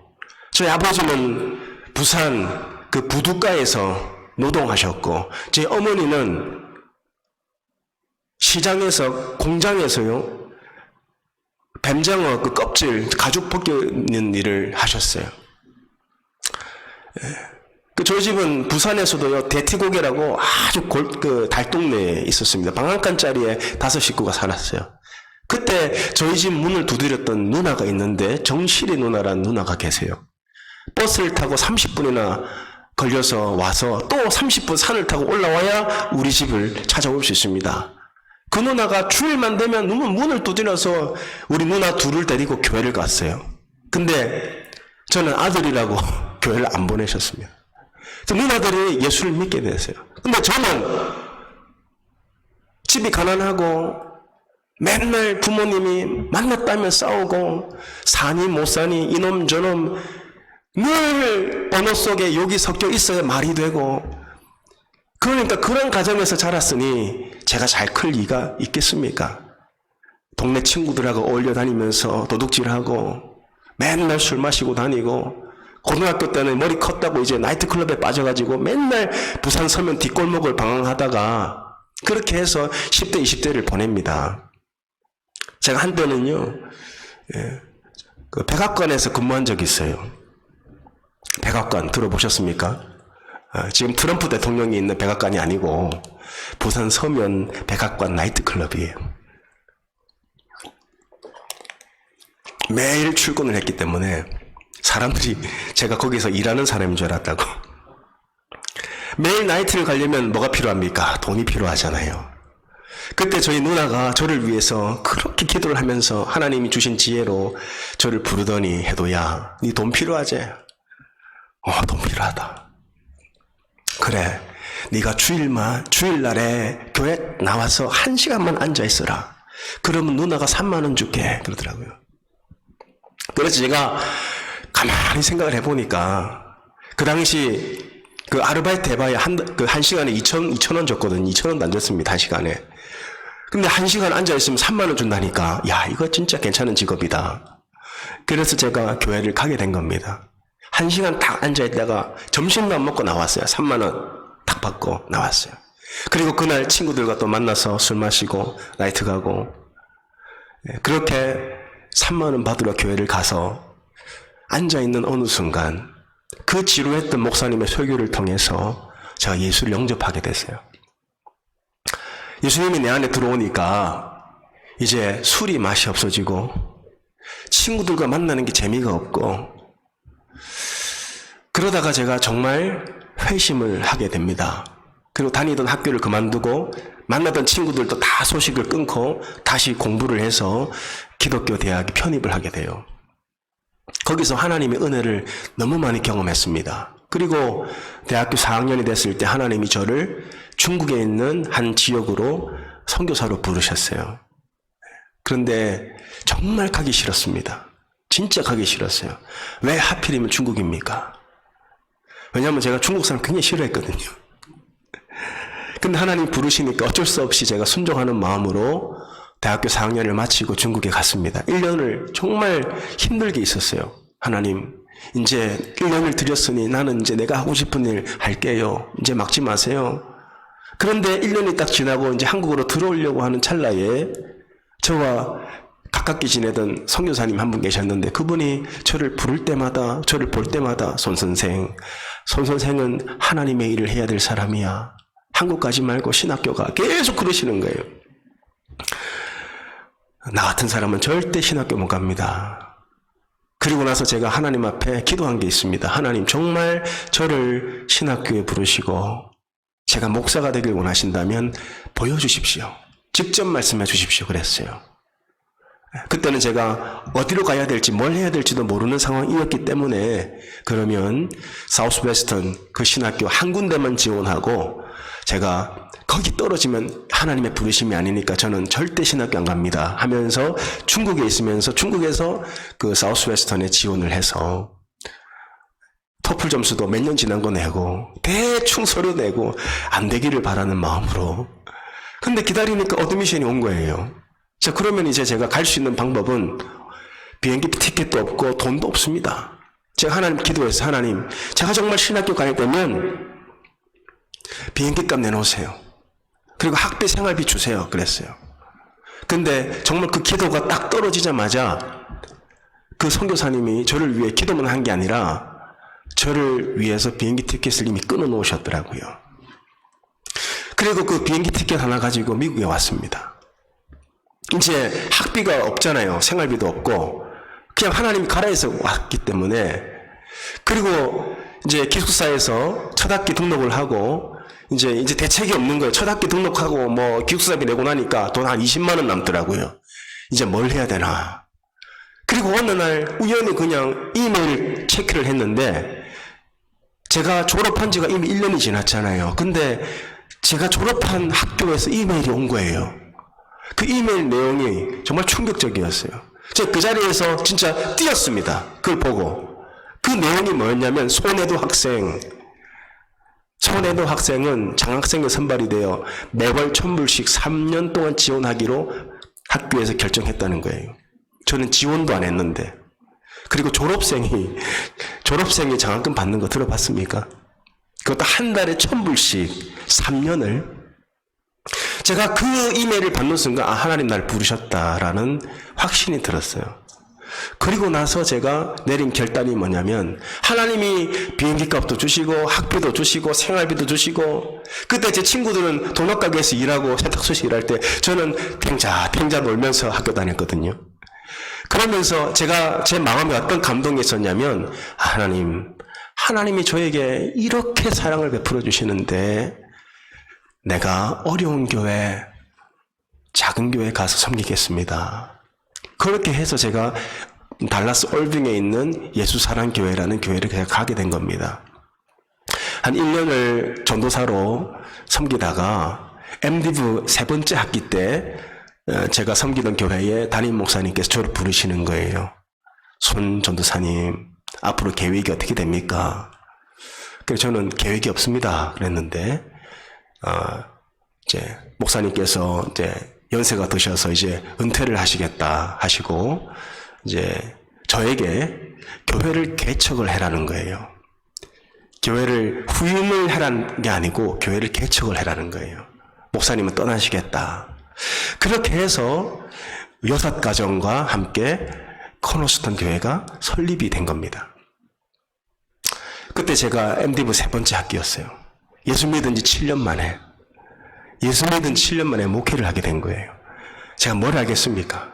저희 아버지는 부산 그 부둣가에서 노동하셨고 제 어머니는 시장에서 공장에서요 뱀장어 그 껍질 가죽 벗기는 일을 하셨어요. 저희 집은 부산에서도요 대티고개라고 아주 그 달동네에 있었습니다. 방 한 칸짜리에 5 식구가 살았어요. 그때 저희 집 문을 두드렸던 누나가 있는데 정실이 누나라는 누나가 계세요. 버스를 타고 30분이나 걸려서 와서 또 30분 산을 타고 올라와야 우리 집을 찾아올 수 있습니다. 그 누나가 주일만 되면 문을 두드려서 우리 누나 둘을 데리고 교회를 갔어요. 근데 저는 아들이라고 교회를 안 보내셨습니다. 그 누나들이 예수를 믿게 됐어요. 근데 저는 집이 가난하고 맨날 부모님이 만났다면 싸우고 사니 못 사니 이놈 저놈 늘 언어 속에 욕이 섞여 있어야 말이 되고, 그러니까 그런 가정에서 자랐으니 제가 잘 클 리가 있겠습니까? 동네 친구들하고 어울려 다니면서 도둑질하고 맨날 술 마시고 다니고, 고등학교 때는 머리 컸다고 이제 나이트클럽에 빠져가지고 맨날 부산 서면 뒷골목을 방황하다가 그렇게 해서 10대 20대를 보냅니다. 제가 한때는요, 그 백악관에서 근무한 적이 있어요. 백악관 들어보셨습니까? 지금 트럼프 대통령이 있는 백악관이 아니고 부산 서면 백악관 나이트클럽이에요. 매일 출근을 했기 때문에 사람들이 제가 거기서 일하는 사람인 줄 알았다고. 매일 나이트를 가려면 뭐가 필요합니까? 돈이 필요하잖아요. 그때 저희 누나가 저를 위해서 그렇게 기도를 하면서 하나님이 주신 지혜로 저를 부르더니, 해도야, 네 돈 필요하지? 돈 필요하다. 그래, 네가 주일날에 교회 나와서 1시간만 앉아있어라. 그러면 누나가 3만 원 줄게. 그러더라고요. 그래서 제가 가만히 생각을 해보니까 그 당시 그 아르바이트 해봐야 한 시간에 2,000원 줬거든요. 2,000원도 안 줬습니다. 한 시간에. 근데 1시간 앉아있으면 3만 원 준다니까, 야, 이거 진짜 괜찮은 직업이다. 그래서 제가 교회를 가게 된 겁니다. 1시간 딱 앉아있다가 점심도 안 먹고 나왔어요. 3만 원 딱 받고 나왔어요. 그리고 그날 친구들과 또 만나서 술 마시고 나이트 가고, 그렇게 3만 원 받으러 교회를 가서 앉아있는 어느 순간 그 지루했던 목사님의 설교를 통해서 제가 예수를 영접하게 됐어요. 예수님이 내 안에 들어오니까 이제 술이 맛이 없어지고 친구들과 만나는 게 재미가 없고, 그러다가 제가 정말 회심을 하게 됩니다. 그리고 다니던 학교를 그만두고 만나던 친구들도 다 소식을 끊고 다시 공부를 해서 기독교 대학에 편입을 하게 돼요. 거기서 하나님의 은혜를 너무 많이 경험했습니다. 그리고 대학교 4학년이 됐을 때 하나님이 저를 중국에 있는 한 지역으로 선교사로 부르셨어요. 그런데 정말 가기 싫었습니다. 진짜 가기 싫었어요. 왜 하필이면 중국입니까? 왜냐하면 제가 중국 사람 굉장히 싫어했거든요. 근데 하나님 부르시니까 어쩔 수 없이 제가 순종하는 마음으로 대학교 4학년을 마치고 중국에 갔습니다. 1년을 정말 힘들게 있었어요. 하나님, 이제 1년을 드렸으니 나는 이제 내가 하고 싶은 일 할게요. 이제 막지 마세요. 그런데 1년이 딱 지나고 이제 한국으로 들어오려고 하는 찰나에 저와 가깝게 지내던 선교사님 한 분 계셨는데, 그분이 저를 부를 때마다, 저를 볼 때마다 손 선생은 하나님의 일을 해야 될 사람이야. 한국 가지 말고 신학교가. 계속 그러시는 거예요. 나 같은 사람은 절대 신학교 못 갑니다. 그리고 나서 제가 하나님 앞에 기도한 게 있습니다. 하나님, 정말 저를 신학교에 부르시고 제가 목사가 되길 원하신다면 보여주십시오. 직접 말씀해 주십시오. 그랬어요. 그때는 제가 어디로 가야 될지 뭘 해야 될지도 모르는 상황이었기 때문에, 그러면 사우스웨스턴 그 신학교 한 군데만 지원하고 제가 거기 떨어지면 하나님의 부르심이 아니니까 저는 절대 신학교 안 갑니다 하면서 중국에 있으면서 중국에서 그 사우스웨스턴에 지원을 해서 토플 점수도 몇 년 지난 거 내고 대충 서류 내고 안 되기를 바라는 마음으로. 근데 기다리니까 어드미션이 온 거예요. 자, 그러면 이제 제가 갈 수 있는 방법은 비행기 티켓도 없고 돈도 없습니다. 제가 하나님 기도해서, 하나님, 제가 정말 신학교 가야 되면 비행기 값 내놓으세요. 그리고 학비 생활비 주세요. 그랬어요. 근데 정말 그 기도가 딱 떨어지자마자 그 선교사님이 저를 위해 기도만 한 게 아니라 저를 위해서 비행기 티켓을 이미 끊어 놓으셨더라고요. 그리고 그 비행기 티켓 하나 가지고 미국에 왔습니다. 이제 학비가 없잖아요. 생활비도 없고 그냥 하나님이 가라해서 왔기 때문에. 그리고 이제 기숙사에서 첫 학기 등록을 하고 이제 대책이 없는 거예요. 첫 학기 등록하고 뭐 기숙사비 내고 나니까 돈 한 20만 원 남더라고요. 이제 뭘 해야 되나. 그리고 어느 날 우연히 그냥 이메일 체크를 했는데 제가 졸업한 지가 이미 1년이 지났잖아요. 근데 제가 졸업한 학교에서 이메일이 온 거예요. 그 이메일 내용이 정말 충격적이었어요. 제가 그 자리에서 진짜 뛰었습니다. 그걸 보고. 그 내용이 뭐였냐면 손혜도 학생은 장학생에 선발이 되어 매월 1,000불씩 3년 동안 지원하기로 학교에서 결정했다는 거예요. 저는 지원도 안 했는데. 그리고 졸업생이 장학금 받는 거 들어봤습니까? 그것도 한 달에 1,000불씩 3년을. 제가 그 이메일을 받는 순간 하나님 날 부르셨다라는 확신이 들었어요. 그리고 나서 제가 내린 결단이 뭐냐면 하나님이 비행기 값도 주시고 학비도 주시고 생활비도 주시고 그때 제 친구들은 도넛가게에서 일하고 세탁소에서 일할 때 저는 탱자 놀면서 학교 다녔거든요. 그러면서 제가 제 마음에 어떤 감동이 있었냐면 하나님이 저에게 이렇게 사랑을 베풀어 주시는데 내가 어려운 교회, 작은 교회 가서 섬기겠습니다. 그렇게 해서 제가 달라스 올빙에 있는 예수사랑교회라는 교회를 그냥 가게 된 겁니다. 한 1년을 전도사로 섬기다가 MDiv 3번째 학기 때 제가 섬기던 교회에 담임 목사님께서 저를 부르시는 거예요. 손 전도사님, 앞으로 계획이 어떻게 됩니까? 그래서 저는 계획이 없습니다. 그랬는데, 이제 목사님께서 이제 연세가 드셔서 이제 은퇴를 하시겠다 하시고, 이제 저에게 교회를 개척을 해라는 거예요. 교회를 후임을 해라는 게 아니고 교회를 개척을 해라는 거예요. 목사님은 떠나시겠다. 그렇게 해서 6가정과 함께 코너스턴 교회가 설립이 된 겁니다. 그때 제가 MDiv 3번째 학기였어요. 예수 믿은 지 7년 만에 목회를 하게 된 거예요. 제가 뭘 알겠습니까?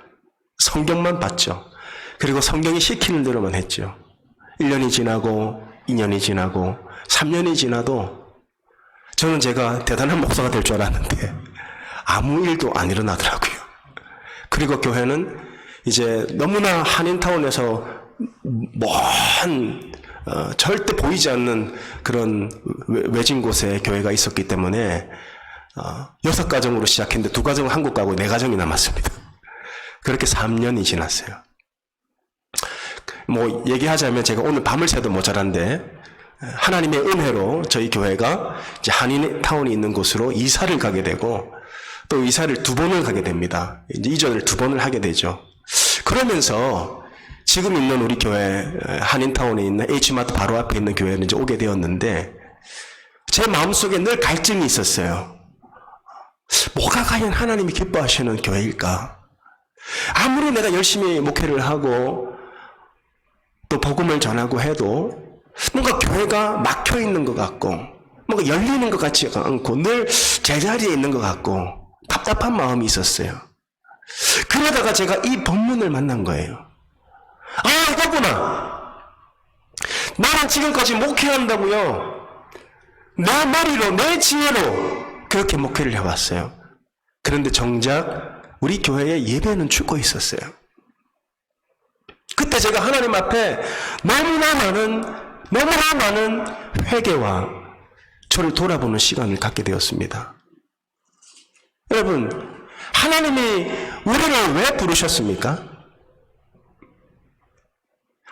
성경만 봤죠. 그리고 성경이 시키는 대로만 했죠. 1년이 지나고 2년이 지나고 3년이 지나도 저는 제가 대단한 목사가 될 줄 알았는데 아무 일도 안 일어나더라고요. 그리고 교회는 이제 너무나 한인타운에서 먼 절대 보이지 않는 그런 외진 곳에 교회가 있었기 때문에 6가정으로 시작했는데 2가정은 한국 가고 4가정이 남았습니다. 그렇게 3년이 지났어요. 뭐 얘기하자면 제가 오늘 밤을 새도 모자란데 하나님의 은혜로 저희 교회가 이제 한인타운이 있는 곳으로 이사를 가게 되고 또 이사를 2번을 가게 됩니다. 이제 이전을 2번을 하게 되죠. 그러면서 지금 있는 우리 교회 한인타운에 있는 H마트 바로 앞에 있는 교회는 이제 오게 되었는데 제 마음속에 늘 갈증이 있었어요. 뭐가 과연 하나님이 기뻐하시는 교회일까? 아무리 내가 열심히 목회를 하고 또 복음을 전하고 해도 뭔가 교회가 막혀 있는 것 같고 뭔가 열리는 것 같지가 않고 늘 제자리에 있는 것 같고 답답한 마음이 있었어요. 그러다가 제가 이 본문을 만난 거예요. 이거구나. 나는 지금까지 목회한다고요. 내 머리로 내 지혜로 그렇게 목회를 해왔어요. 그런데 정작 우리 교회의 예배는 죽고 있었어요. 그때 제가 하나님 앞에 너무나 많은 회개와 저를 돌아보는 시간을 갖게 되었습니다. 여러분, 하나님이 우리를 왜 부르셨습니까?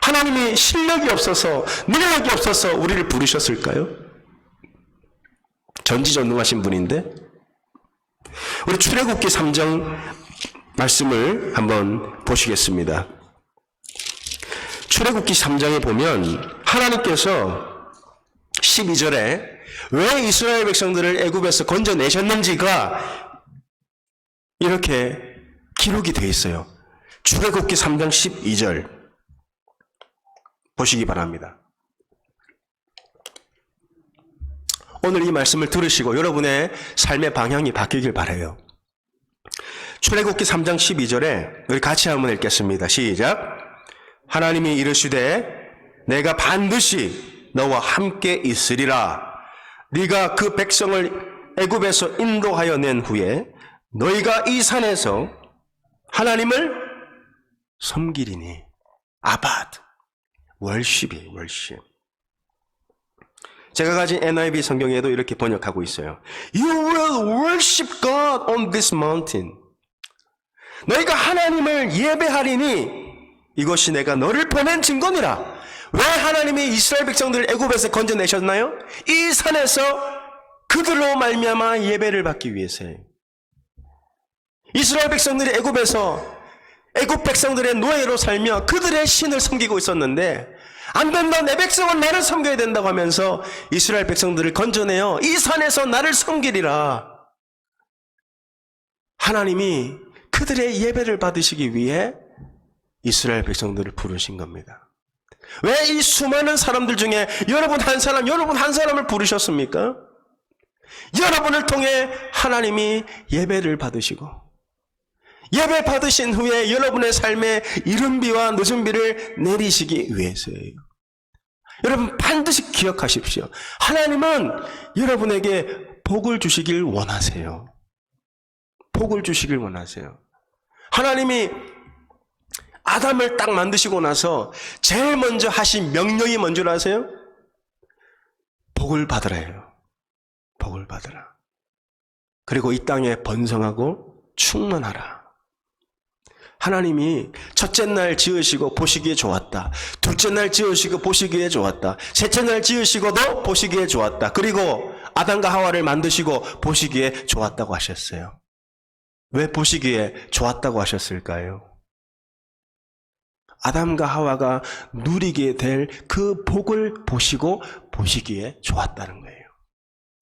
하나님이 실력이 없어서, 능력이 없어서 우리를 부르셨을까요? 전지전능하신 분인데, 우리 출애굽기 3장 말씀을 한번 보시겠습니다. 출애굽기 3장에 보면 하나님께서 12절에 왜 이스라엘 백성들을 애굽에서 건져내셨는지가 이렇게 기록이 되어 있어요. 출애굽기 3장 12절 보시기 바랍니다. 오늘 이 말씀을 들으시고 여러분의 삶의 방향이 바뀌길 바라요. 출애굽기 3장 12절에 우리 같이 한번 읽겠습니다. 시작. 하나님이 이르시되 내가 반드시 너와 함께 있으리라. 네가 그 백성을 애굽에서 인도하여 낸 후에 너희가 이 산에서 하나님을 섬기리니. 아바드 월십이 월십. 제가 가진 NIV 성경에도 이렇게 번역하고 있어요. You will worship God on this mountain. 너희가 하나님을 예배하리니 이것이 내가 너를 보낸 증거니라. 왜 하나님이 이스라엘 백성들을 애굽에서 건져내셨나요? 이 산에서 그들로 말미암아 예배를 받기 위해서예요. 이스라엘 백성들이 애굽에서 애굽 백성들의 노예로 살며 그들의 신을 섬기고 있었는데 안 된다, 내 백성은 나를 섬겨야 된다고 하면서 이스라엘 백성들을 건져내어 이 산에서 나를 섬기리라. 하나님이 그들의 예배를 받으시기 위해 이스라엘 백성들을 부르신 겁니다. 왜 이 수많은 사람들 중에 여러분 한 사람을 부르셨습니까? 여러분을 통해 하나님이 예배를 받으시고 예배 받으신 후에 여러분의 삶에 이른 비와 늦은 비를 내리시기 위해서예요. 여러분 반드시 기억하십시오. 하나님은 여러분에게 복을 주시길 원하세요. 복을 주시길 원하세요. 하나님이 아담을 딱 만드시고 나서 제일 먼저 하신 명령이 뭔 줄 아세요? 복을 받으라예요. 복을 받으라. 그리고 이 땅에 번성하고 충만하라. 하나님이 첫째 날 지으시고 보시기에 좋았다. 둘째 날 지으시고 보시기에 좋았다. 셋째 날 지으시고도 보시기에 좋았다. 그리고 아담과 하와를 만드시고 보시기에 좋았다고 하셨어요. 왜 보시기에 좋았다고 하셨을까요? 아담과 하와가 누리게 될 그 복을 보시고 보시기에 좋았다는 거예요.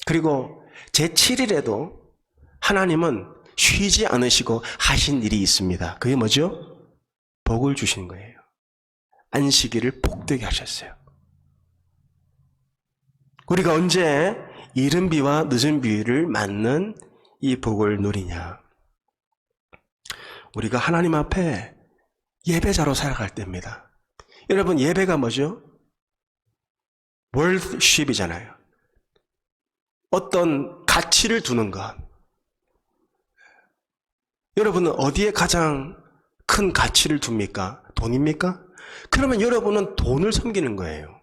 그리고 제7일에도 하나님은 쉬지 않으시고 하신 일이 있습니다. 그게 뭐죠? 복을 주신 거예요. 안식일을 복되게 하셨어요. 우리가 언제 이른 비와 늦은 비를 맞는 이 복을 누리냐? 우리가 하나님 앞에 예배자로 살아갈 때입니다. 여러분, 예배가 뭐죠? worship이잖아요. 어떤 가치를 두는 것. 여러분은 어디에 가장 큰 가치를 둡니까? 돈입니까? 그러면 여러분은 돈을 섬기는 거예요.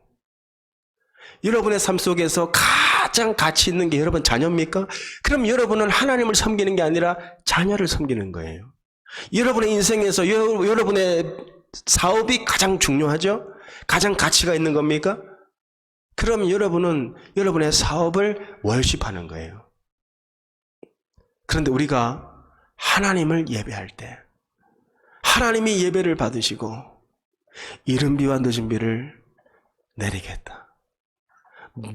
여러분의 삶 속에서 가장 가치 있는 게 여러분 자녀입니까? 그럼 여러분은 하나님을 섬기는 게 아니라 자녀를 섬기는 거예요. 여러분의 인생에서 여러분의 사업이 가장 중요하죠? 가장 가치가 있는 겁니까? 그럼 여러분은 여러분의 사업을 월십하는 거예요. 그런데 우리가 하나님을 예배할 때 하나님이 예배를 받으시고 이른 비와 늦은 비를 내리겠다.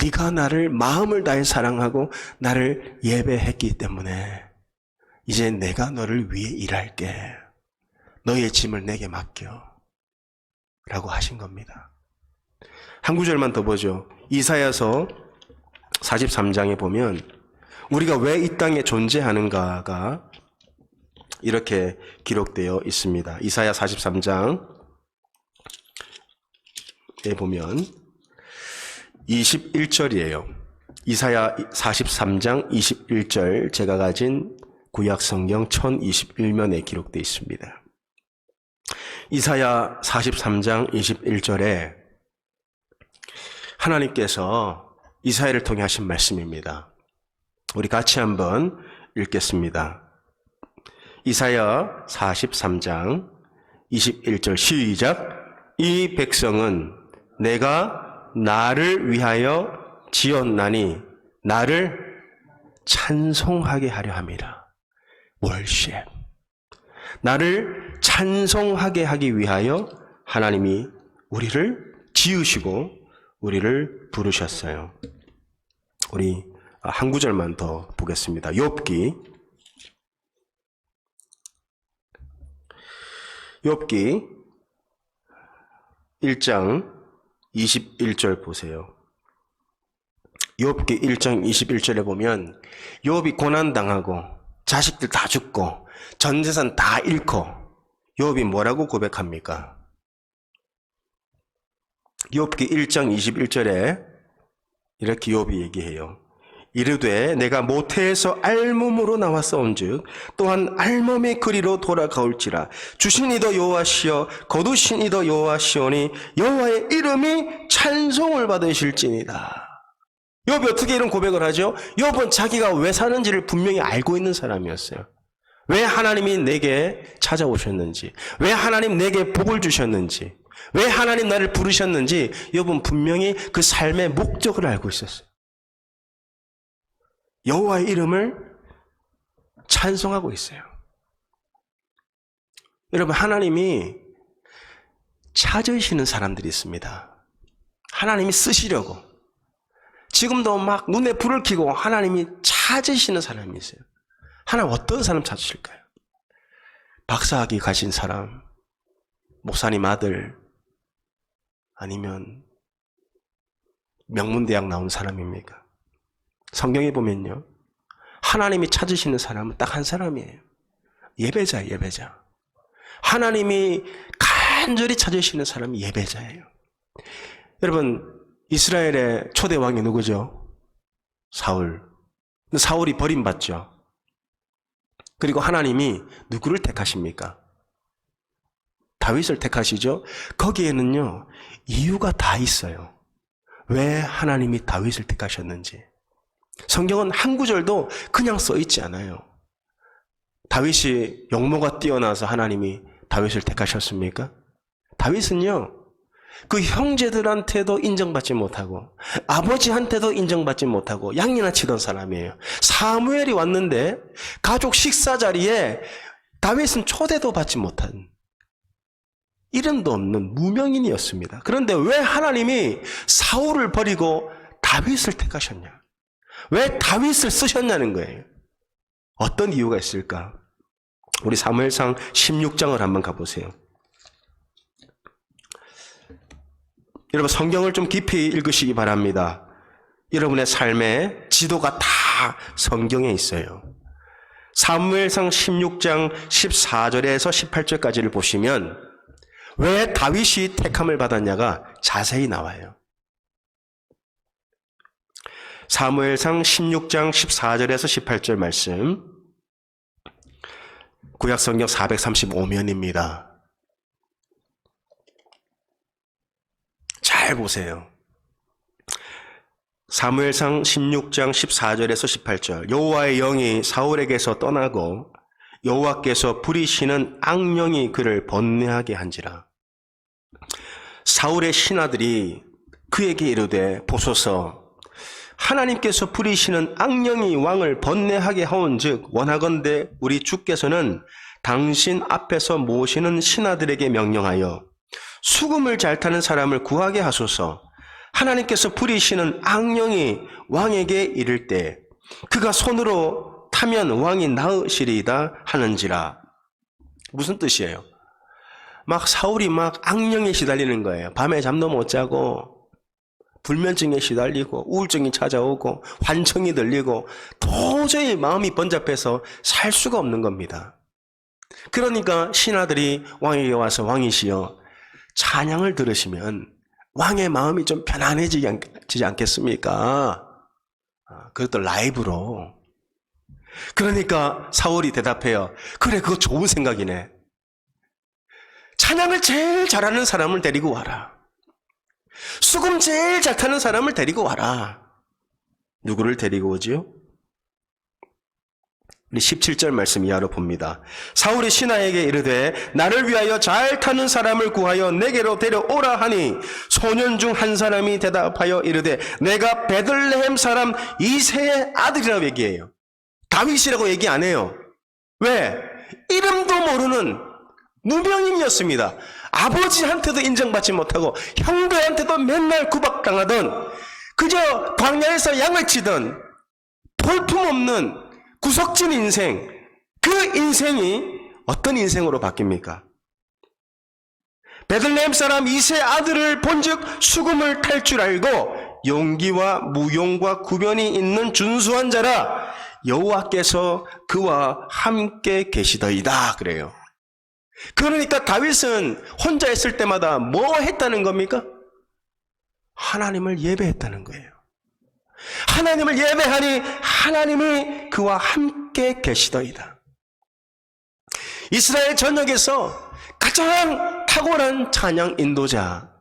네가 나를 마음을 다해 사랑하고 나를 예배했기 때문에 이제 내가 너를 위해 일할게. 너의 짐을 내게 맡겨. 라고 하신 겁니다. 한 구절만 더 보죠. 이사야서 43장에 보면 우리가 왜 이 땅에 존재하는가가 이렇게 기록되어 있습니다. 이사야 43장에 보면 21절이에요. 이사야 43장 21절 제가 가진 구약성경 1021면에 기록되어 있습니다. 이사야 43장 21절에 하나님께서 이사야를 통해 하신 말씀입니다. 우리 같이 한번 읽겠습니다. 이사야 43장 21절 시작. 이 백성은 내가 나를 위하여 지었나니 나를 찬송하게 하려 함이라. worship. 나를 찬송하게 하기 위하여 하나님이 우리를 지으시고 우리를 부르셨어요. 우리 한 구절만 더 보겠습니다. 욥기 1장 21절 보세요. 욥기 1장 21절에 보면 욥이 고난당하고 자식들 다 죽고 전 재산 다 잃고 욥이 뭐라고 고백합니까? 욥기 1장 21절에 이렇게 욥이 얘기해요. 이르되 내가 모태에서 알몸으로 나왔사온즉 또한 알몸의 그리로 돌아가올지라. 주신 이도 여호와시여 거두신 이도 여호와시오니 여호와의 이름이 찬송을 받으실지니라. 욥이 어떻게 이런 고백을 하죠? 욥은 자기가 왜 사는지를 분명히 알고 있는 사람이었어요. 왜 하나님이 내게 찾아오셨는지, 왜 하나님 내게 복을 주셨는지, 왜 하나님 나를 부르셨는지 욥은 분명히 그 삶의 목적을 알고 있었어요. 여호와의 이름을 찬송하고 있어요. 여러분, 하나님이 찾으시는 사람들이 있습니다. 하나님이 쓰시려고. 지금도 막 눈에 불을 켜고 하나님이 찾으시는 사람이 있어요. 하나님 어떤 사람 찾으실까요? 박사학위 가신 사람, 목사님 아들, 아니면 명문대학 나온 사람입니까? 성경에 보면요, 하나님이 찾으시는 사람은 딱 한 사람이에요. 예배자예요, 예배자. 하나님이 간절히 찾으시는 사람이 예배자예요. 여러분, 이스라엘의 초대 왕이 누구죠? 사울. 사울이 버림받죠. 그리고 하나님이 누구를 택하십니까? 다윗을 택하시죠. 거기에는요, 이유가 다 있어요. 왜 하나님이 다윗을 택하셨는지. 성경은 한 구절도 그냥 써 있지 않아요. 다윗이 용모가 뛰어나서 하나님이 다윗을 택하셨습니까? 다윗은요, 그 형제들한테도 인정받지 못하고 아버지한테도 인정받지 못하고 양이나 치던 사람이에요. 사무엘이 왔는데 가족 식사 자리에 다윗은 초대도 받지 못한, 이름도 없는 무명인이었습니다. 그런데 왜 하나님이 사울을 버리고 다윗을 택하셨냐? 왜 다윗을 쓰셨냐는 거예요. 어떤 이유가 있을까? 우리 사무엘상 16장을 한번 가보세요. 여러분, 성경을 좀 깊이 읽으시기 바랍니다. 여러분의 삶의 지도가 다 성경에 있어요. 사무엘상 16장 14절에서 18절까지를 보시면 왜 다윗이 택함을 받았냐가 자세히 나와요. 사무엘상 16장 14절에서 18절 말씀, 구약성경 435면입니다. 잘 보세요. 사무엘상 16장 14절에서 18절. 여호와의 영이 사울에게서 떠나고 여호와께서 부리시는 악령이 그를 번뇌하게 한지라. 사울의 신하들이 그에게 이르되, 보소서, 하나님께서 부리시는 악령이 왕을 번뇌하게 하온즉 원하건대 우리 주께서는 당신 앞에서 모시는 신하들에게 명령하여 수금을 잘 타는 사람을 구하게 하소서. 하나님께서 부리시는 악령이 왕에게 이를 때 그가 손으로 타면 왕이 나으시리이다 하는지라. 무슨 뜻이에요? 막 사울이 막 악령에 시달리는 거예요. 밤에 잠도 못 자고 불면증에 시달리고 우울증이 찾아오고 환청이 들리고 도저히 마음이 번잡해서 살 수가 없는 겁니다. 그러니까 신하들이 왕에게 와서, 왕이시여, 찬양을 들으시면 왕의 마음이 좀 편안해지지 않겠습니까? 그것도 라이브로. 그러니까 사울이 대답해요. 그래, 그거 좋은 생각이네. 찬양을 제일 잘하는 사람을 데리고 와라. 수금 제일 잘 타는 사람을 데리고 와라. 누구를 데리고 오지요? 우리 17절 말씀 이하로 봅니다. 사울이 신하에게 이르되 나를 위하여 잘 타는 사람을 구하여 내게로 데려오라 하니 소년 중 한 사람이 대답하여 이르되 내가 베들레헴 사람 이새의 아들이라고 얘기해요. 다윗이라고 얘기 안 해요. 왜? 이름도 모르는 무명인이었습니다. 아버지한테도 인정받지 못하고 형들한테도 맨날 구박당하던, 그저 광야에서 양을 치던 볼품없는 구석진 인생, 그 인생이 어떤 인생으로 바뀝니까? 베들레헴 사람 이새 아들을 본즉 수금을 탈 줄 알고 용기와 무용과 구변이 있는 준수한 자라 여호와께서 그와 함께 계시더이다 그래요. 그러니까 다윗은 혼자 있을 때마다 뭐 했다는 겁니까? 하나님을 예배했다는 거예요. 하나님을 예배하니 하나님이 그와 함께 계시더이다. 이스라엘 전역에서 가장 탁월한 찬양 인도자,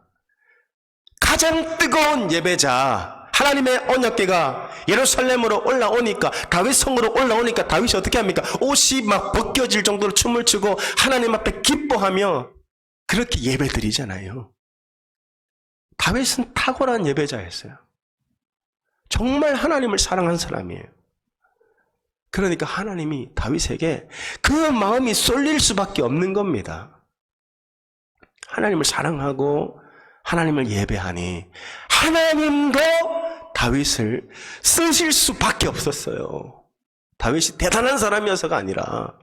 가장 뜨거운 예배자, 하나님의 언약궤가 예루살렘으로 올라오니까, 다윗 성으로 올라오니까 다윗이 어떻게 합니까? 옷이 막 벗겨질 정도로 춤을 추고 하나님 앞에 기뻐하며 그렇게 예배드리잖아요. 다윗은 탁월한 예배자였어요. 정말 하나님을 사랑한 사람이에요. 그러니까 하나님이 다윗에게 그 마음이 쏠릴 수밖에 없는 겁니다. 하나님을 사랑하고 하나님을 예배하니 하나님도 다윗을 쓰실 수밖에 없었어요. 다윗이 대단한 사람이어서가 아니라.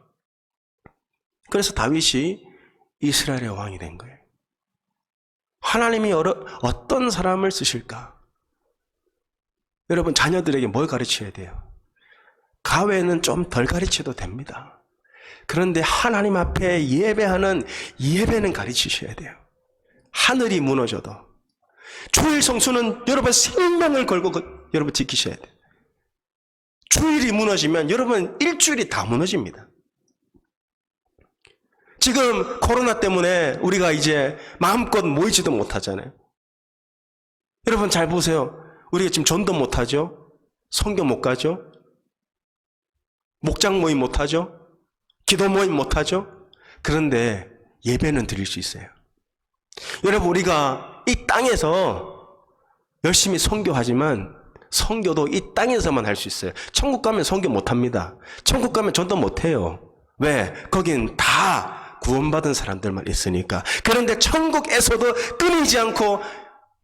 그래서 다윗이 이스라엘의 왕이 된 거예요. 하나님이 어떤 사람을 쓰실까? 여러분, 자녀들에게 뭘 가르쳐야 돼요? 가외는 좀 덜 가르쳐도 됩니다. 그런데 하나님 앞에 예배하는 예배는 가르치셔야 돼요. 하늘이 무너져도. 주일 성수는 여러분 생명을 걸고 여러분 지키셔야 돼요. 주일이 무너지면 여러분 일주일이 다 무너집니다. 지금 코로나 때문에 우리가 이제 마음껏 모이지도 못하잖아요. 여러분 잘 보세요. 우리가 지금 전도 못하죠? 성교 못 가죠? 목장 모임 못하죠? 기도 모임 못하죠? 그런데 예배는 드릴 수 있어요. 여러분, 우리가 이 땅에서 열심히 선교하지만 선교도 이 땅에서만 할 수 있어요. 천국 가면 선교 못합니다. 천국 가면 전도 못해요. 왜? 거긴 다 구원받은 사람들만 있으니까. 그런데 천국에서도 끊이지 않고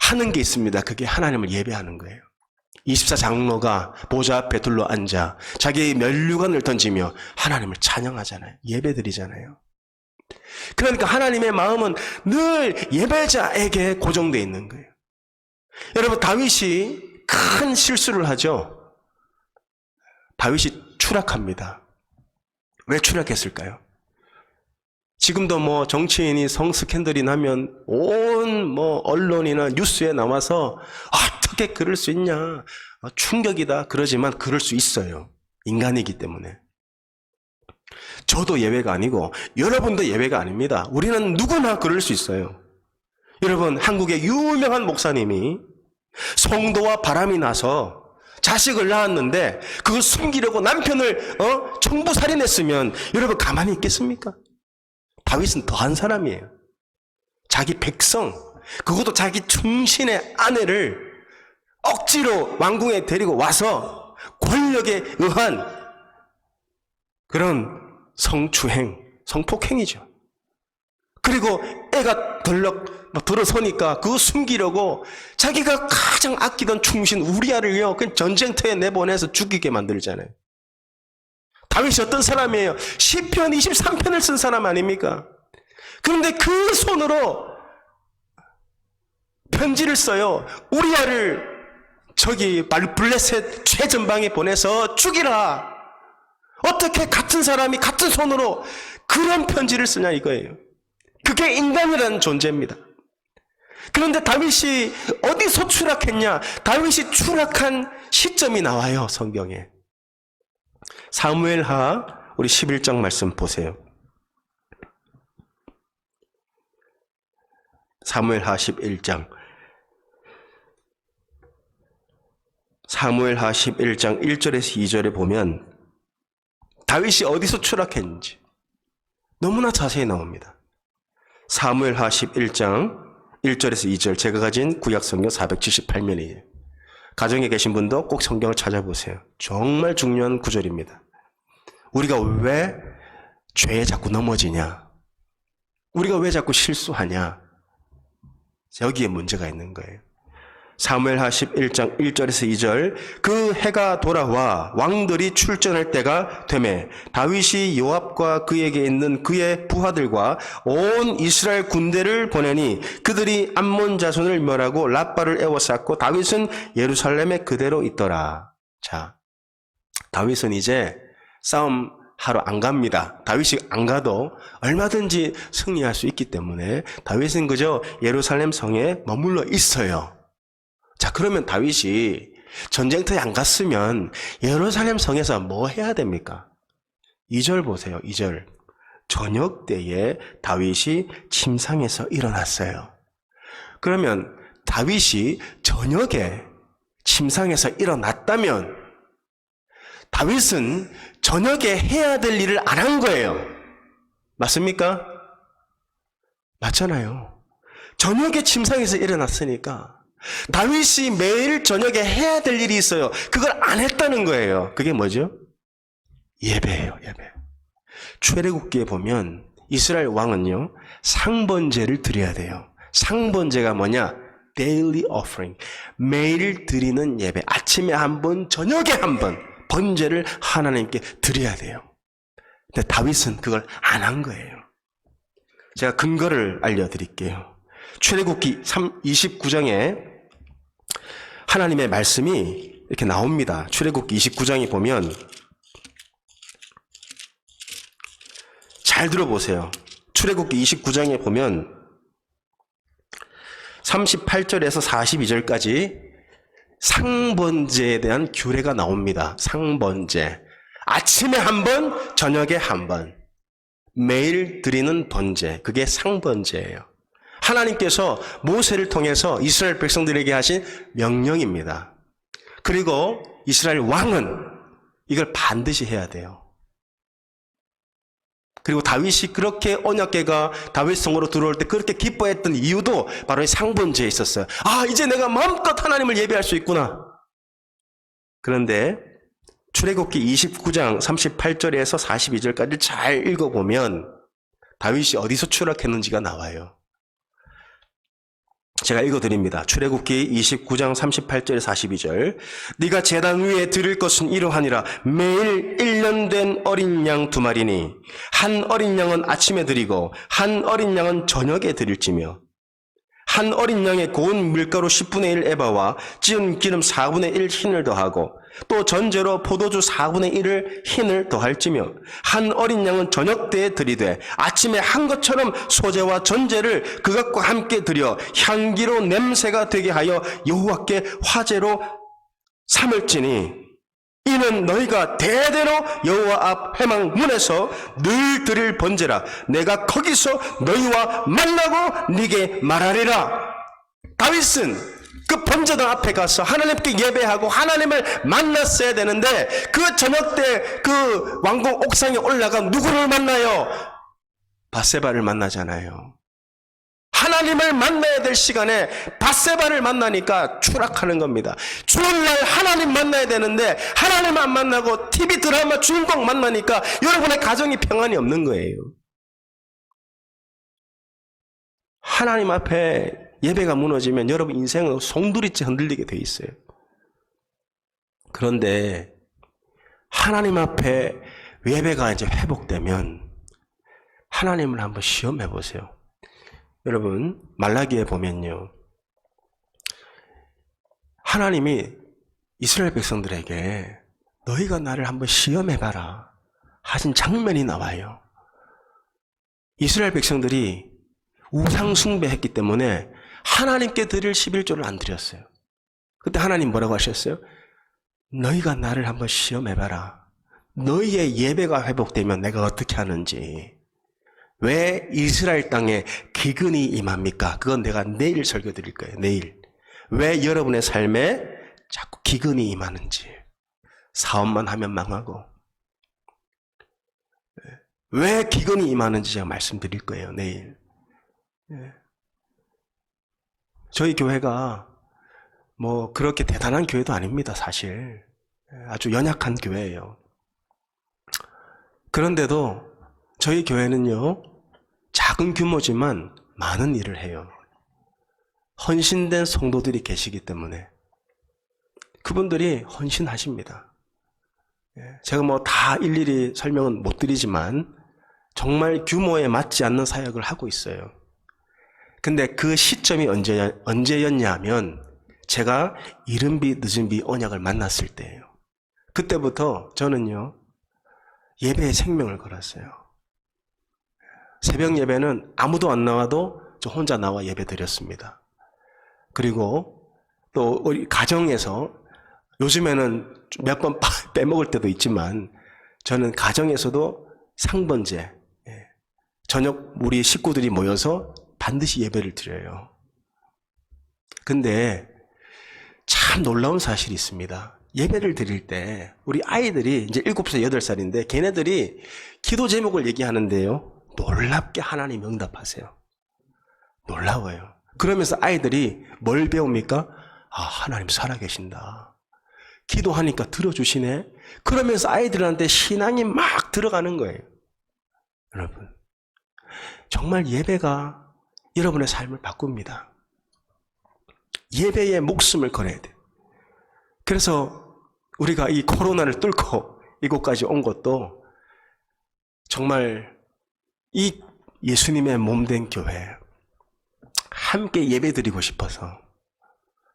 하는 게 있습니다. 그게 하나님을 예배하는 거예요. 24장로가 보좌 앞에 둘러 앉아 자기의 면류관을 던지며 하나님을 찬양하잖아요. 예배드리잖아요. 그러니까 하나님의 마음은 늘 예배자에게 고정되어 있는 거예요. 여러분, 다윗이 큰 실수를 하죠. 다윗이 추락합니다. 왜 추락했을까요? 지금도 뭐 정치인이 성스캔들이 나면 온 언론이나 뉴스에 나와서 어떻게 그럴 수 있냐, 충격이다 그러지만 그럴 수 있어요. 인간이기 때문에. 저도 예외가 아니고 여러분도 예외가 아닙니다. 우리는 누구나 그럴 수 있어요. 여러분, 한국의 유명한 목사님이 성도와 바람이 나서 자식을 낳았는데 그걸 숨기려고 남편을 청부살인했으면 여러분 가만히 있겠습니까? 다윗은 더한 사람이에요. 자기 백성, 그것도 자기 충신의 아내를 억지로 왕궁에 데리고 와서 권력에 의한 그런 성추행, 성폭행이죠. 그리고 애가 덜럭 들어서니까 그거 숨기려고 자기가 가장 아끼던 충신 우리아를요, 그 전쟁터에 내보내서 죽이게 만들잖아요. 다윗이 어떤 사람이에요? 시편 23편을 쓴 사람 아닙니까? 그런데 그 손으로 편지를 써요. 우리아를 저기 블레셋 최전방에 보내서 죽이라. 어떻게 같은 사람이 같은 손으로 그런 편지를 쓰냐 이거예요. 그게 인간이라는 존재입니다. 그런데 다윗이 어디서 추락했냐? 다윗이 추락한 시점이 나와요, 성경에. 사무엘하 우리 11장 말씀 보세요. 사무엘하 11장. 사무엘하 11장 1절에서 2절에 보면 다윗이 어디서 추락했는지 너무나 자세히 나옵니다. 사무엘하 11장 1절에서 2절, 제가 가진 구약성경 478면이에요. 가정에 계신 분도 꼭 성경을 찾아보세요. 정말 중요한 구절입니다. 우리가 왜 죄에 자꾸 넘어지냐? 우리가 왜 자꾸 실수하냐? 여기에 문제가 있는 거예요. 사무엘하 11장 1절에서 2절, 그 해가 돌아와 왕들이 출전할 때가 되매 다윗이 요압과 그에게 있는 그의 부하들과 온 이스라엘 군대를 보내니 그들이 암몬 자손을 멸하고 랍바를 에워쌌고 다윗은 예루살렘에 그대로 있더라. 자, 다윗은 이제 싸움 하러 안 갑니다. 다윗이 안 가도 얼마든지 승리할 수 있기 때문에 다윗은 그저 예루살렘 성에 머물러 있어요. 자, 그러면 다윗이 전쟁터에 안 갔으면 예루살렘 성에서 뭐 해야 됩니까? 2절 보세요. 2절. 저녁 때에 다윗이 침상에서 일어났어요. 그러면 다윗이 저녁에 침상에서 일어났다면 다윗은 저녁에 해야 될 일을 안 한 거예요. 맞습니까? 맞잖아요. 저녁에 침상에서 일어났으니까 다윗이 매일 저녁에 해야 될 일이 있어요. 그걸 안 했다는 거예요. 그게 뭐죠? 예배예요, 예배. 출애굽기에 보면 이스라엘 왕은요, 상번제를 드려야 돼요. 상번제가 뭐냐? daily offering. 매일 드리는 예배. 아침에 한 번, 저녁에 한 번 번제를 하나님께 드려야 돼요. 근데 다윗은 그걸 안 한 거예요. 제가 근거를 알려드릴게요. 출애굽기 29장에 하나님의 말씀이 이렇게 나옵니다. 출애굽기 29장에 보면 잘 들어보세요. 출애굽기 29장에 보면 38절에서 42절까지 상번제에 대한 규례가 나옵니다. 상번제. 아침에 한 번, 저녁에 한 번. 매일 드리는 번제. 그게 상번제예요. 하나님께서 모세를 통해서 이스라엘 백성들에게 하신 명령입니다. 그리고 이스라엘 왕은 이걸 반드시 해야 돼요. 그리고 다윗이 그렇게 언약궤가 다윗 성으로 들어올 때 그렇게 기뻐했던 이유도 바로 이 상번제에 있었어요. 아, 이제 내가 마음껏 하나님을 예배할 수 있구나. 그런데 출애굽기 29장 38절에서 42절까지 잘 읽어보면 다윗이 어디서 추락했는지가 나와요. 제가 읽어드립니다. 출애굽기 29장 38절에 42절. 네가 제단 위에 드릴 것은 이러하니라. 매일 1년 된 어린 양 2마리니 한 어린 양은 아침에 드리고 한 어린 양은 저녁에 드릴지며 한 어린 양에 고운 밀가루 10분의 1 에바와 찌은 기름 4분의 1 흰을 더하고 또 전제로 포도주 4분의 1을 흰을 더할지며 한 어린 양은 저녁 때에 드리되 아침에 한 것처럼 소제와 전제를 그것과 함께 드려 향기로 냄새가 되게 하여 여호와께 화제로 삼을지니 이는 너희가 대대로 여호와 앞 회막 문에서 늘 드릴 번제라. 내가 거기서 너희와 만나고 네게 말하리라. 다윗은 그 번제단 앞에 가서 하나님께 예배하고 하나님을 만났어야 되는데 그 저녁 때 그 왕궁 옥상에 올라가 누구를 만나요? 밧세바를 만나잖아요. 하나님을 만나야 될 시간에 밧세바를 만나니까 추락하는 겁니다. 주일날 하나님 만나야 되는데 하나님 안 만나고 TV 드라마 주인공 만나니까 여러분의 가정이 평안이 없는 거예요. 하나님 앞에 예배가 무너지면 여러분 인생은 송두리째 흔들리게 돼 있어요. 그런데 하나님 앞에 예배가 이제 회복되면 하나님을 한번 시험해 보세요. 여러분 말라기에 보면요, 하나님이 이스라엘 백성들에게 너희가 나를 한번 시험해봐라 하신 장면이 나와요. 이스라엘 백성들이 우상 숭배했기 때문에 하나님께 드릴 11조를 안 드렸어요. 그때 하나님 뭐라고 하셨어요? 너희가 나를 한번 시험해봐라. 너희의 예배가 회복되면 내가 어떻게 하는지. 왜 이스라엘 땅에 기근이 임합니까? 그건 내가 내일 설교 드릴 거예요. 내일. 왜 여러분의 삶에 자꾸 기근이 임하는지. 사업만 하면 망하고. 왜 기근이 임하는지 제가 말씀드릴 거예요. 내일. 저희 교회가 뭐 그렇게 대단한 교회도 아닙니다. 사실. 아주 연약한 교회예요. 그런데도 저희 교회는요, 작은 규모지만 많은 일을 해요. 헌신된 성도들이 계시기 때문에 그분들이 헌신하십니다. 제가 뭐 다 일일이 설명은 못 드리지만 정말 규모에 맞지 않는 사역을 하고 있어요. 근데 그 시점이 언제였냐 하면 제가 이른비 늦은비 언약을 만났을 때예요. 그때부터 저는요, 예배에 생명을 걸었어요. 새벽 예배는 아무도 안 나와도 저 혼자 나와 예배 드렸습니다. 그리고 또 우리 가정에서 요즘에는 몇 번 빼먹을 때도 있지만 저는 가정에서도 상번제, 저녁 우리 식구들이 모여서 반드시 예배를 드려요. 근데 참 놀라운 사실이 있습니다. 예배를 드릴 때 우리 아이들이 이제 7살, 8살인데 걔네들이 기도 제목을 얘기하는데요. 놀랍게 하나님 응답하세요. 놀라워요. 그러면서 아이들이 뭘 배웁니까? 아, 하나님 살아계신다. 기도하니까 들어주시네. 그러면서 아이들한테 신앙이 막 들어가는 거예요. 여러분, 정말 예배가 여러분의 삶을 바꿉니다. 예배에 목숨을 걸어야 돼요. 그래서 우리가 이 코로나를 뚫고 이곳까지 온 것도 정말 이 예수님의 몸된 교회 함께 예배드리고 싶어서,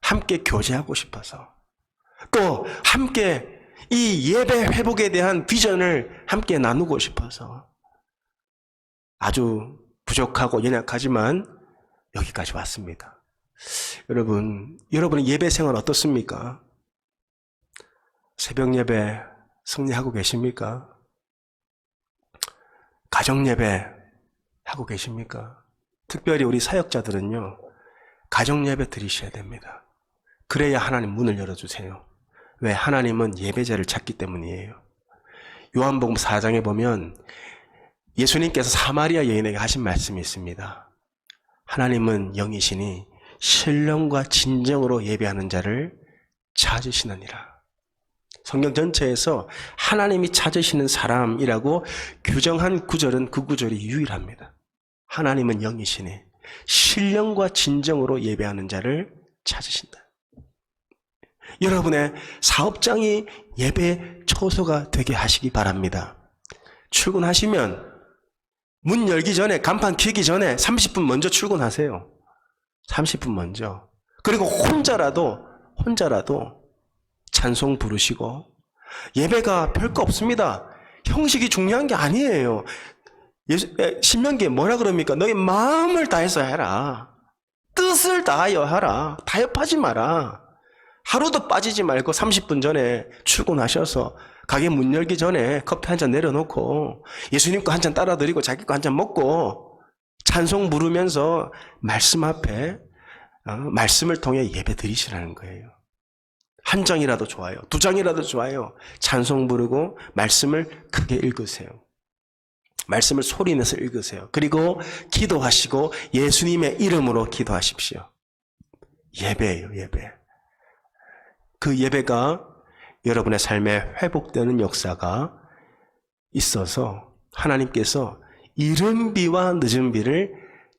함께 교제하고 싶어서, 또 함께 이 예배 회복에 대한 비전을 함께 나누고 싶어서 아주 부족하고 연약하지만 여기까지 왔습니다. 여러분의 예배 생활 어떻습니까? 새벽 예배 승리하고 계십니까? 가정 예배 하고 계십니까? 특별히 우리 사역자들은요, 가정 예배 드리셔야 됩니다. 그래야 하나님 문을 열어주세요. 왜? 하나님은 예배자를 찾기 때문이에요. 요한복음 4장에 보면 예수님께서 사마리아 여인에게 하신 말씀이 있습니다. 하나님은 영이시니 신령과 진정으로 예배하는 자를 찾으시느니라. 성경 전체에서 하나님이 찾으시는 사람이라고 규정한 구절은 그 구절이 유일합니다. 하나님은 영이시니 신령과 진정으로 예배하는 자를 찾으신다. 여러분의 사업장이 예배 초소가 되게 하시기 바랍니다. 출근하시면 문 열기 전에, 간판 키기 전에 30분 먼저 출근하세요. 30분 먼저. 그리고 혼자라도 찬송 부르시고, 예배가 별거 없습니다. 형식이 중요한 게 아니에요. 신명기에 뭐라 그럽니까? 너희 마음을 다해서 해라. 뜻을 다하여 하라. 타협하지 마라. 하루도 빠지지 말고 30분 전에 출근하셔서 가게 문 열기 전에 커피 한 잔 내려놓고 예수님 거 한 잔 따라 드리고 자기 거 한 잔 먹고 찬송 부르면서 말씀 앞에 말씀을 통해 예배 드리시라는 거예요. 한 장이라도 좋아요. 2장이라도 좋아요. 찬송 부르고 말씀을 크게 읽으세요. 말씀을 소리내서 읽으세요. 그리고 기도하시고 예수님의 이름으로 기도하십시오. 예배예요, 예배. 그 예배가 여러분의 삶에 회복되는 역사가 있어서 하나님께서 이른 비와 늦은 비를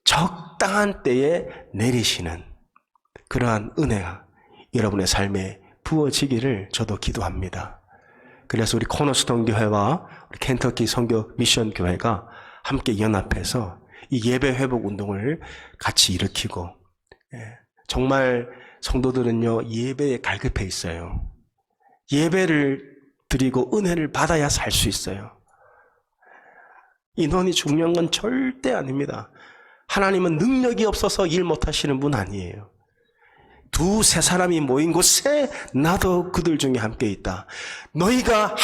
적당한 때에 내리시는 그러한 은혜가 여러분의 삶에 부어지기를 저도 기도합니다. 그래서 우리 코너스톤 교회와 우리 켄터키 선교 미션 교회가 함께 연합해서 이 예배 회복 운동을 같이 일으키고, 정말 성도들은요 예배에 갈급해 있어요. 예배를 드리고 은혜를 받아야 살 수 있어요. 인원이 중요한 건 절대 아닙니다. 하나님은 능력이 없어서 일 못하시는 분 아니에요. 2-3 사람이 모인 곳에 나도 그들 중에 함께 있다. 너희가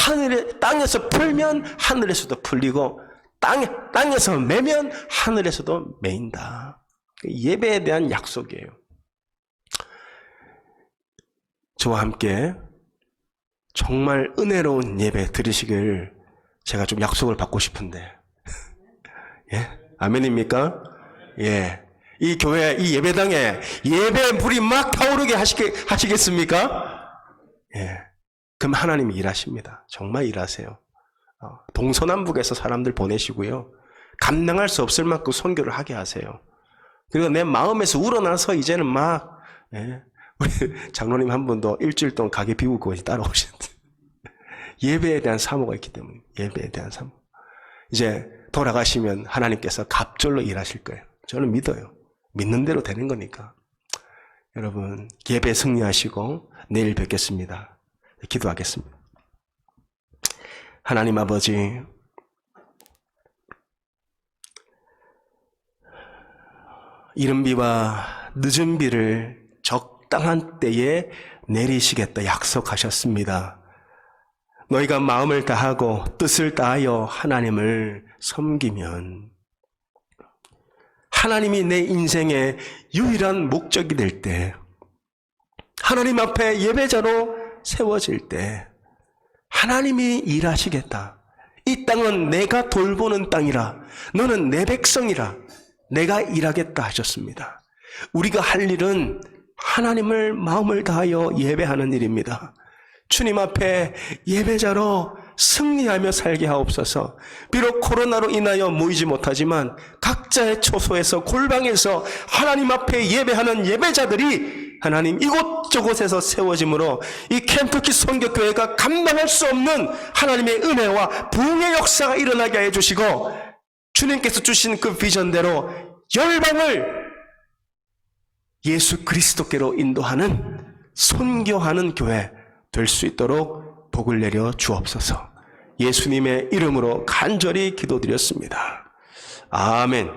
땅에서 풀면 하늘에서도 풀리고 땅에서 매면 하늘에서도 매인다. 예배에 대한 약속이에요. 저와 함께 정말 은혜로운 예배 드리시길 제가 좀 약속을 받고 싶은데, 예? 아멘입니까? 예. 이 교회, 이 예배당에 예배 불이 막 타오르게 하시겠습니까? 예. 그럼 하나님이 일하십니다. 정말 일하세요. 동서남북에서 사람들 보내시고요. 감당할 수 없을 만큼 선교를 하게 하세요. 그리고 내 마음에서 우러나서 이제는 막, 예. 우리 장로님 한 분도 일주일 동안 가게 비우고 따라오셨는데, 예배에 대한 사모가 있기 때문에, 예배에 대한 사모. 이제 돌아가시면 하나님께서 갑절로 일하실 거예요. 저는 믿어요. 믿는 대로 되는 거니까. 여러분, 예배 승리하시고 내일 뵙겠습니다. 기도하겠습니다. 하나님 아버지, 이른 비와 늦은 비를 적당한 때에 내리시겠다 약속하셨습니다. 너희가 마음을 다하고 뜻을 다하여 하나님을 섬기면 하나님이 내 인생의 유일한 목적이 될 때 하나님 앞에 예배자로 세워질 때 하나님이 일하시겠다. 이 땅은 내가 돌보는 땅이라, 너는 내 백성이라, 내가 일하겠다 하셨습니다. 우리가 할 일은 하나님을 마음을 다하여 예배하는 일입니다. 주님 앞에 예배자로 승리하며 살게 하옵소서. 비록 코로나로 인하여 모이지 못하지만 각자의 초소에서 골방에서 하나님 앞에 예배하는 예배자들이 하나님 이곳저곳에서 세워짐으로 이 켄터키 선교교회가 감당할 수 없는 하나님의 은혜와 부흥의 역사가 일어나게 해주시고, 주님께서 주신 그 비전대로 열방을 예수 그리스도께로 인도하는, 선교하는 교회 될 수 있도록 복을 내려 주옵소서. 예수님의 이름으로 간절히 기도드렸습니다. 아멘.